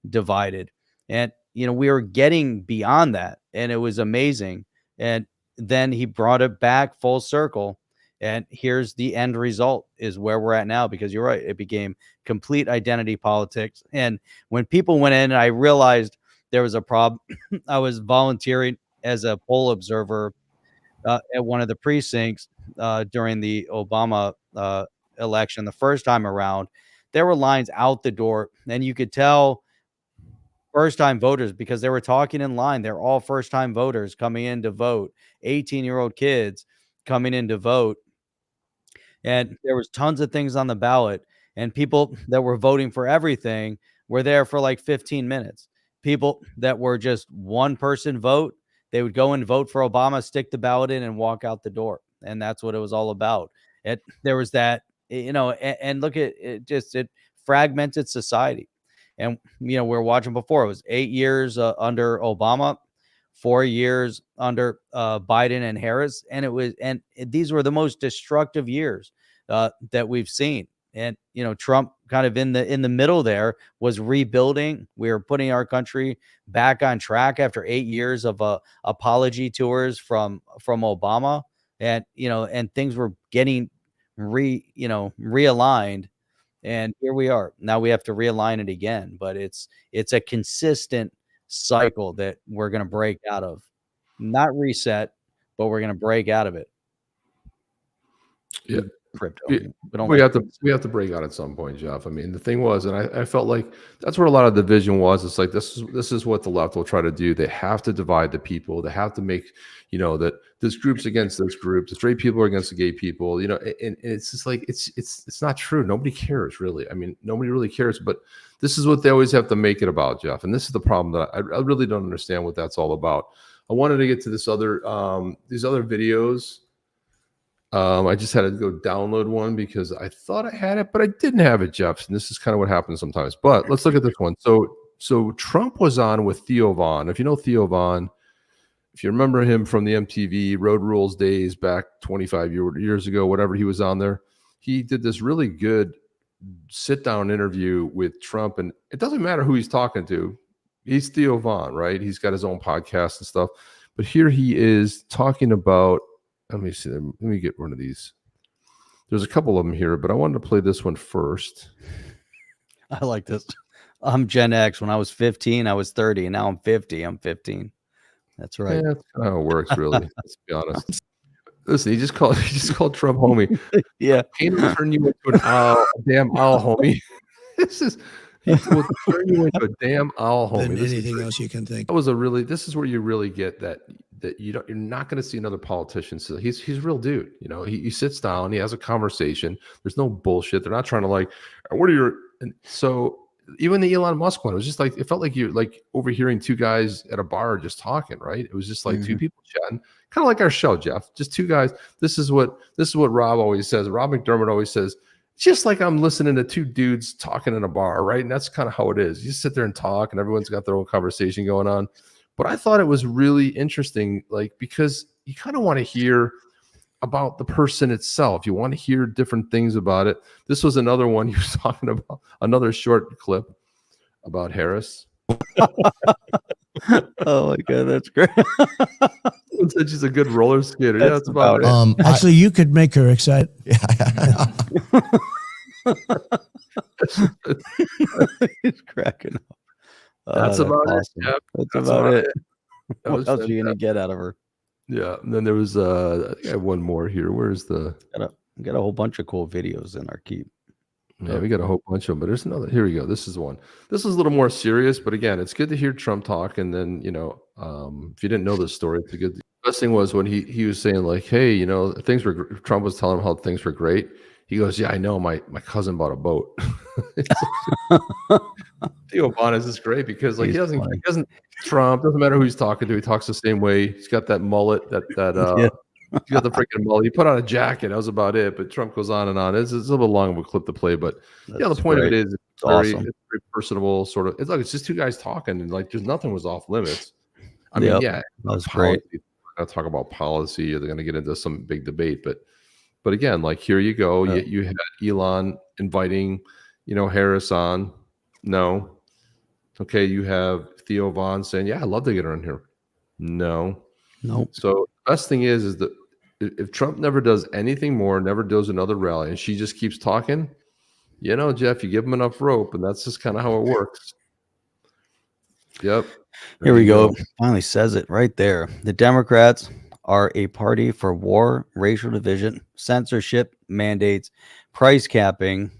divided. And, we were getting beyond that, and it was amazing. And then he brought it back full circle. And here's the end result is where we're at now, because you're right. It became complete identity politics. And when people went in, I realized there was a problem. I was volunteering as a poll observer at one of the precincts during the Obama election the first time around. There were lines out the door, and you could tell first-time voters, because they were talking in line. They're all first-time voters coming in to vote, 18-year-old kids coming in to vote. And there was tons of things on the ballot, and people that were voting for everything were there for like 15 minutes. People that were just one person vote, they would go and vote for Obama, stick the ballot in, and walk out the door. And that's what it was all about. There was that, and look at it, it fragmented society. And, we're watching before, it was 8 years under Obama, 4 years under Biden and Harris. And these were the most destructive years that we've seen. And, Trump kind of in the middle there was rebuilding. We were putting our country back on track after 8 years of apology tours from Obama. And, and things were getting realigned. And here we are. Now we have to realign it again. But it's a consistent cycle that we're going to break out of. Not reset, but we're going to break out of it. Yeah. Crypto. We have to break out at some point, Jeff. I mean, the thing was, and I felt like that's where a lot of division was. It's like this is what the left will try to do. They have to divide the people. They have to make, that this group's against this group, the straight people are against the gay people, and it's just like it's not true. Nobody cares, really. I mean, nobody really cares, but this is what they always have to make it about, Jeff. And this is the problem that I really don't understand what that's all about. I wanted to get to these other videos. I just had to go download one because I thought I had it, but I didn't have it, Jeff. And this is kind of what happens sometimes. But let's look at this one. So Trump was on with Theo Von. If you know Theo Von, if you remember him from the MTV Road Rules days back 25 years ago, whatever he was on there, he did this really good sit-down interview with Trump. And it doesn't matter who he's talking to. He's Theo Von, right? He's got his own podcast and stuff. But here he is talking about Let me see. Let me get one of these. There's a couple of them here, but I wanted to play this one first. I like this. I'm Gen X. When I was 15, I was 30, and now I'm 50. I'm 15. That's right. Yeah, that's kind of how it works, really. Let's be honest. Listen, he just called Trump homie. Yeah. He will turn you into an owl, a damn owl, homie. He will turn you into a damn owl, homie. Than anything else you can think. That was this is where you really get that you're not going to see another politician. So he's a real dude. You know, he sits down, he has a conversation. There's no bullshit. They're not trying to like, what are your, and so even the Elon Musk one, it was just like, it felt like you're like overhearing two guys at a bar just talking, right? It was just like two people chatting, kind of like our show, Jeff. Just two guys. This is what Rob always says. Rob McDermott always says, just like I'm listening to two dudes talking in a bar, right? And that's kind of how it is. You sit there and talk, and everyone's got their own conversation going on. But I thought it was really interesting, like, because you kind of want to hear about the person itself. You want to hear different things about it. This was another one he was talking about, another short clip about Harris. Oh my God, that's great. She's a good roller skater. Yeah, that's about it. Actually, you could make her excited. He's cracking up. That's about awesome. it. Yep. That's about it. What else are you fantastic. gonna get out of her? Yeah. And then there was I think I have one more here. Where's the got a whole bunch of cool videos in our keep. Yeah, we got a whole bunch of them, but there's another. Here we go. This is one. This is a little more serious, but again, it's good to hear Trump talk. And then, you know, if you didn't know this story, it's a good. The best thing was when he was saying like, hey, you know, things were. Trump was telling him how things were great. He goes, yeah, I know. My cousin bought a boat. Theo Von is just great because like he doesn't Trump doesn't matter who he's talking to. He talks the same way. He's got that mullet. Yeah. He got the freaking mullet. He put on a jacket. That was about it. But Trump goes on and on. It's a little bit long of a clip to play, but yeah, the point of it is it's very personable. Sort of. It's like it's just two guys talking, and like there's nothing was off limits. I mean, yeah, that's great. They're going to talk about policy, or they're going to get into some big debate, but again, like here you go. You had Elon inviting, you know, Harris on. No. Okay, you have Theo Von saying, yeah, I'd love to get her on here. No. Nope. So the best thing is that if Trump never does anything more, never does another rally, and she just keeps talking, you know, Jeff, you give him enough rope, and that's just kind of how it works. Yep. Here we go. Finally says it right there. The Democrats are a party for war, racial division, censorship, mandates, price capping,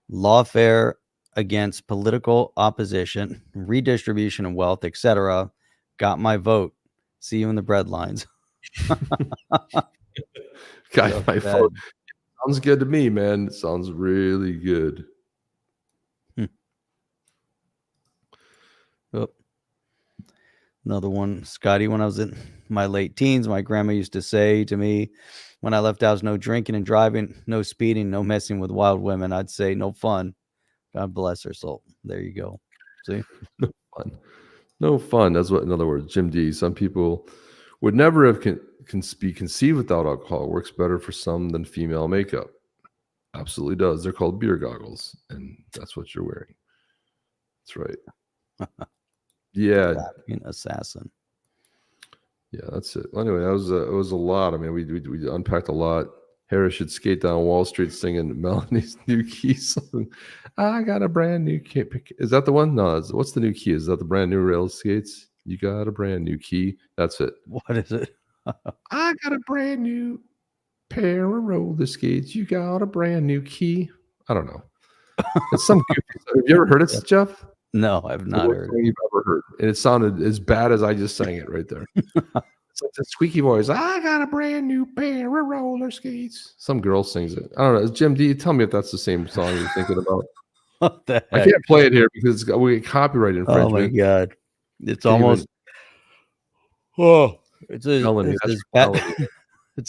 lawfare against political opposition, redistribution of wealth, etc. Got my vote. See you in the bread lines. Got my vote. Sounds good to me, man. It sounds really good. Oh. Another one, Scotty. When I was in my late teens, my grandma used to say to me, when I left house, no drinking and driving, no speeding, no messing with wild women. I'd say no fun. God bless her soul. There you go. See? No fun. No fun. That's what, in other words, Jim D. Some people would never have be conceived without alcohol. It works better for some than female makeup. Absolutely does. They're called beer goggles, and that's what you're wearing. That's right. Yeah. Assassin. Yeah, that's it. Well, anyway, it was a lot. I mean, we unpacked a lot. Harris should skate down Wall Street singing Melanie's new key song. I got a brand new key. Is that the one? No. What's the new key? Is that the brand new rail skates? You got a brand new key. That's it. What is it? I got a brand new pair of roller skates. You got a brand new key. I don't know. It's some goofy. Have you ever heard it, Jeff? No, I've not heard it. You've ever heard, and it sounded as bad as I just sang it right there. It's like the squeaky voice. I got a brand new pair of roller skates. Some girl sings it. I don't know. Jim D, tell me if that's the same song you're thinking about. What the heck? I can't play it here because we get copyright infringement. Oh my God. It's almost it's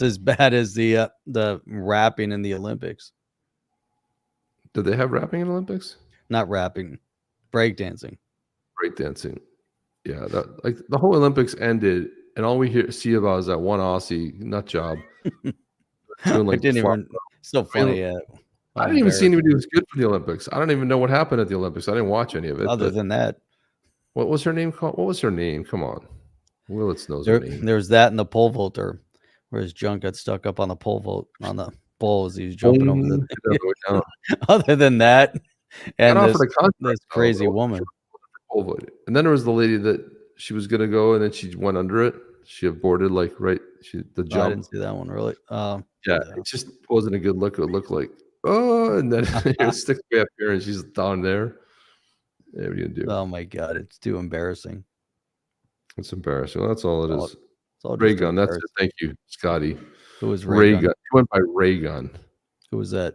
as bad as the rapping in the Olympics. Did they have rapping in the Olympics? Not rapping, breakdancing. Breakdancing. Yeah, that like the whole Olympics ended, and all we see about is that one Aussie nut job. Doing like I didn't even. So funny. I didn't even see anybody who was good for the Olympics. I don't even know what happened at the Olympics. I didn't watch any of it. Other than that, what was her name called? What was her name? Come on, Willits knows her name. There's that and the pole vaulter. where his junk got stuck up on the pole vault on the pole as he was jumping over the down. Other than that, and Got this, offered a contract, this though, crazy though, woman. pole vault. And then there was the lady that she was gonna go, and then she went under it. She aborted, like the jump. I didn't see that one really. Yeah, it just wasn't a good look. It looked like, oh, and then it sticks way up here, and she's down there. Yeah, what are you gonna do? Oh my god, it's too embarrassing. It's embarrassing. That's all it is. It's all just Ray Gun. That's it. embarrassing. Thank you, Scotty. Who was Ray Gun? He went by Ray Gun. Who was that?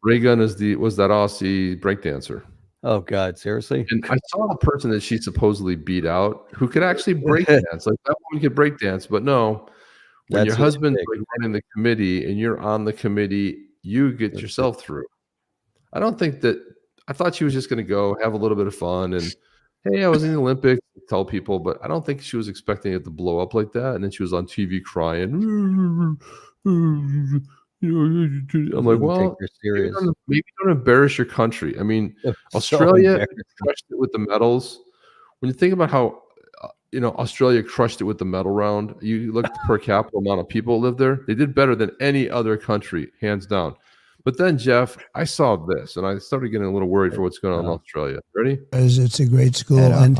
Ray Gun was that Aussie breakdancer. Oh god, seriously? And I saw the person that she supposedly beat out who could actually break dance. Like, that woman could break dance, but no. When That's your who they husband's picked. like running the committee and you're on the committee, you get yourself through. I don't think that. I thought she was just going to go have a little bit of fun and, hey, I was in the Olympics, tell people, but I don't think she was expecting it to blow up like that. And then she was on TV crying. I'm like, well, maybe don't embarrass your country. I mean, Australia crushed it with the medals. When you think about how Australia crushed it with the medal round, you look at the per capita amount of people who live there, they did better than any other country, hands down. But then, Jeff, I saw this, and I started getting a little worried for what's going on in Australia. Ready? As it's a great school. And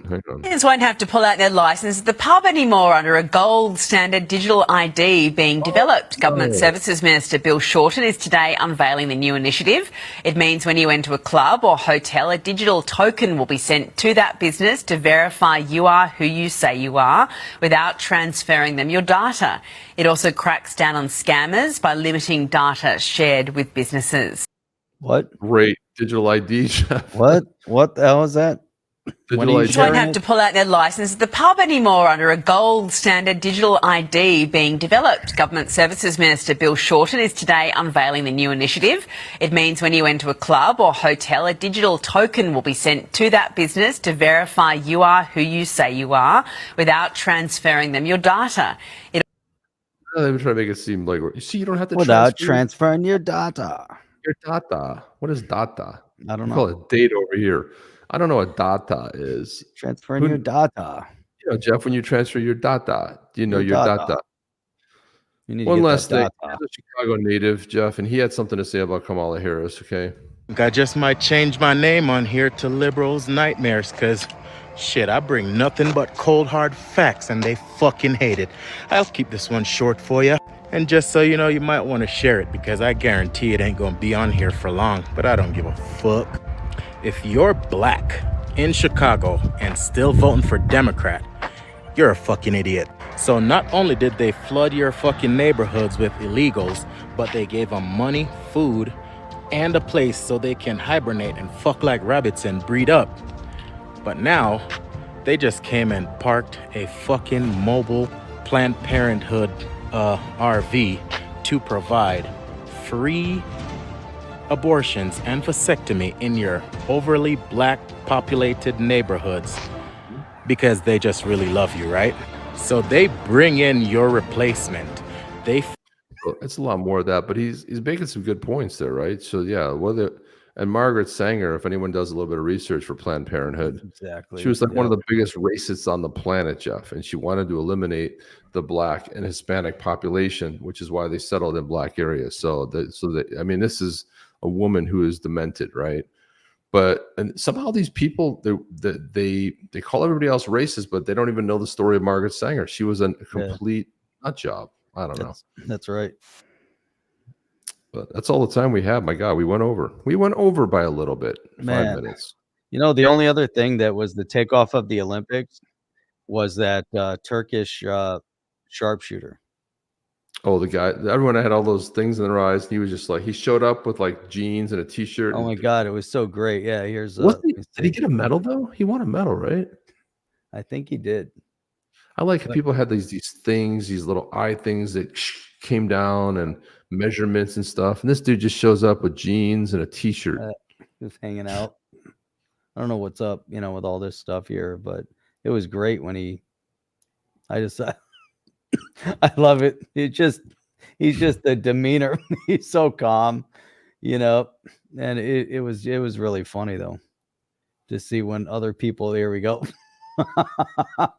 Hang on. Students won't have to pull out their licence at the pub anymore under a gold standard digital ID being developed. Government Services Minister Bill Shorten is today unveiling the new initiative. It means when you enter a club or hotel, a digital token will be sent to that business to verify you are who you say you are without transferring them your data. It also cracks down on scammers by limiting data shared with businesses. What? Great digital ID, Jeff. What? What the hell is that? Students won't have to pull out their licence at the pub anymore under a gold standard digital ID being developed. Government Services Minister Bill Shorten is today unveiling the new initiative. It means when you enter a club or hotel, a digital token will be sent to that business to verify you are who you say you are without transferring them your data. They were trying to make it seem like, you see, you don't have to without transferring your data. Your data. What is data? I don't know. Call it data over here. I don't know what data is. Transferring your data. Jeff, when you transfer your data, do you know your data? You need to One get last that thing. data. He's a Chicago native, Jeff, and he had something to say about Kamala Harris, okay? I just might change my name on here to Liberals Nightmares, because, shit, I bring nothing but cold, hard facts, and they fucking hate it. I'll keep this one short for you. And just so you know, you might want to share it, because I guarantee it ain't gonna be on here for long, but I don't give a fuck. If you're black in Chicago and still voting for Democrat, you're a fucking idiot. So not only did they flood your fucking neighborhoods with illegals, but they gave them money, food, and a place so they can hibernate and fuck like rabbits and breed up. But now, they just came and parked a fucking mobile Planned Parenthood RV to provide free abortions and vasectomy in your overly black populated neighborhoods because they just really love you, right? So they bring in your replacement. It's a lot more of that, but he's making some good points there, right? So yeah, and Margaret Sanger, if anyone does a little bit of research for Planned Parenthood, exactly, she was like one of the biggest racists on the planet, Jeff, and she wanted to eliminate the black and Hispanic population, which is why they settled in black areas. I mean, this is a woman who is demented, right? And somehow these people, they call everybody else racist, but they don't even know the story of Margaret Sanger. She was a complete nut job. I don't know. That's right. But that's all the time we have. My God, we went over. We went over by a little bit. Man. 5 minutes. The only other thing that was the takeoff of the Olympics was that Turkish sharpshooter. Oh, the guy, everyone had all those things in their eyes. And he was just like, he showed up with like jeans and a t-shirt. Oh my God, it was so great. Yeah, here's did he get a medal though? He won a medal, right? I think he did. I like how people had these things, these little eye things that came down and measurements and stuff. And this dude just shows up with jeans and a t-shirt. Just hanging out. I don't know what's up, with all this stuff here, but it was great when I love it. He's just the demeanor. He's so calm, and it was really funny though to see when other people, here we go.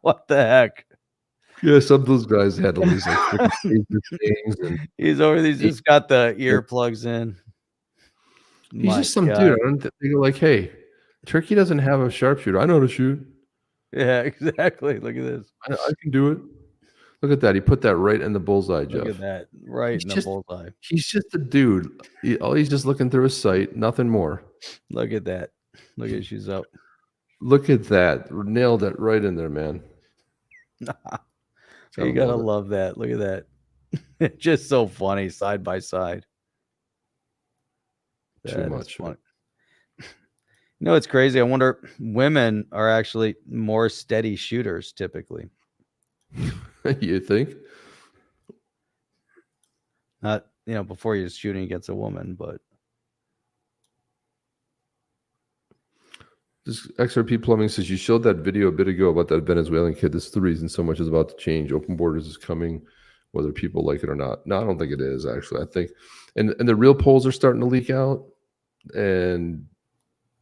What the heck? Yeah, some of those guys had all these like things, and He's over. He's just got the earplugs in. he's My just some God. dude. I don't they go like, hey, Turkey doesn't have a sharpshooter. I know how to shoot. Yeah, exactly. Look at this. I can do it. Look at that. He put that right in the bullseye, Jeff. Look at that. Right in the bullseye. He's just a dude. He's just looking through his sight. Nothing more. Look at that. Look at she's up. Look at that. Nailed it right in there, man. You gotta love that. Look at that. It's just so funny side by side. Too much. Funny. You know, it's crazy. I wonder, women are actually more steady shooters typically. You think? Not, before you're shooting against a woman, but This XRP Plumbing says you showed that video a bit ago about that Venezuelan kid. This is the reason so much is about to change. Open borders is coming, whether people like it or not. No, I don't think it is, actually. I think, and the real polls are starting to leak out, and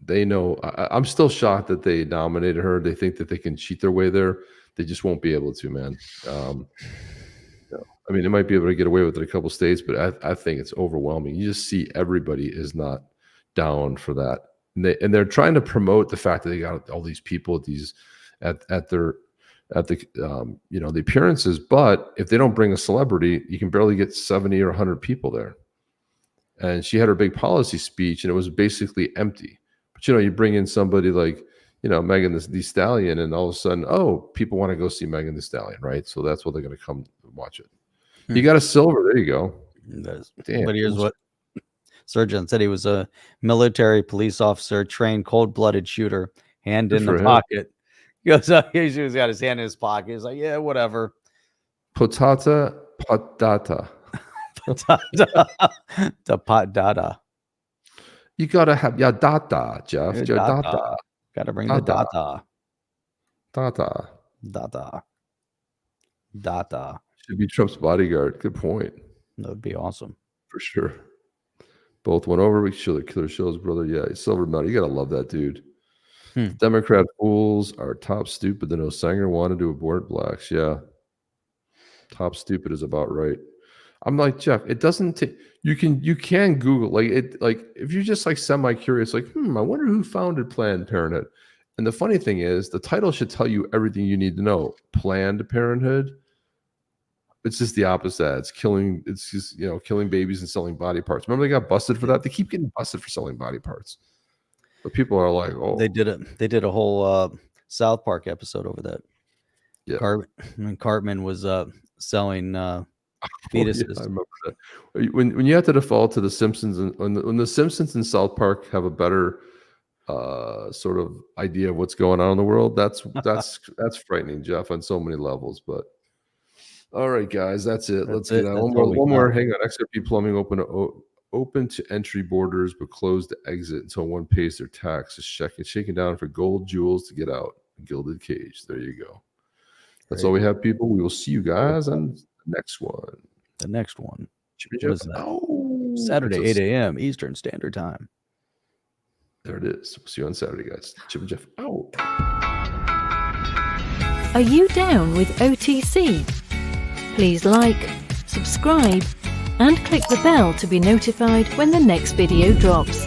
they know. I'm still shocked that they nominated her. They think that they can cheat their way there. They just won't be able to, man. I mean, they might be able to get away with it in a couple states, but I think it's overwhelming. You just see everybody is not down for that. And they're trying to promote the fact that they got all these people at the appearances, but if they don't bring a celebrity, you can barely get 70 or 100 people there. And she had her big policy speech, and it was basically empty. But you bring in somebody like Megan Thee Stallion, and all of a sudden, people want to go see Megan Thee Stallion, right? So that's what they're going to come watch it. You got a silver. There you go. Damn. But here's what Surgeon said. He was a military police officer, trained cold-blooded shooter, hand in the pocket. He goes, he's got his hand in his pocket. He's like, yeah, whatever. Patata. The pot data. You gotta have your data, Jeff. Your data. Gotta bring the data. Data. Should be Trump's bodyguard. Good point. That would be awesome. For sure. Both went over. We show the killer shows, brother. Yeah, silver medal. You gotta love that dude. Democrat fools are top stupid. The no Sanger wanted to abort blacks. Yeah. Top stupid is about right. I'm like, Jeff, it doesn't take you can Google like if you're just like semi-curious, like, I wonder who founded Planned Parenthood. And the funny thing is the title should tell you everything you need to know. Planned Parenthood. It's just the opposite. It's just killing babies and selling body parts. Remember they got busted for that? They keep getting busted for selling body parts. But people are like, oh, they did a whole South Park episode over that. Yeah. Cartman was selling fetuses. Yeah, I remember that. When you have to default to the Simpsons, and when the Simpsons and South Park have a better sort of idea of what's going on in the world, that's frightening, Jeff, on so many levels. But all right, guys, that's it. Let's get out. One more. Hang on. XRP Plumbing open to entry borders, but closed to exit until one pays their taxes. Shaking down for gold jewels to get out. Gilded cage. There you go. That's all we have, people. We will see you guys on the next one. The next one. What is that? Saturday, 8 a.m. Eastern Standard Time. There it is. We'll see you on Saturday, guys. Chip and Jeff out. Are you down with OTC? Please like, subscribe, and click the bell to be notified when the next video drops.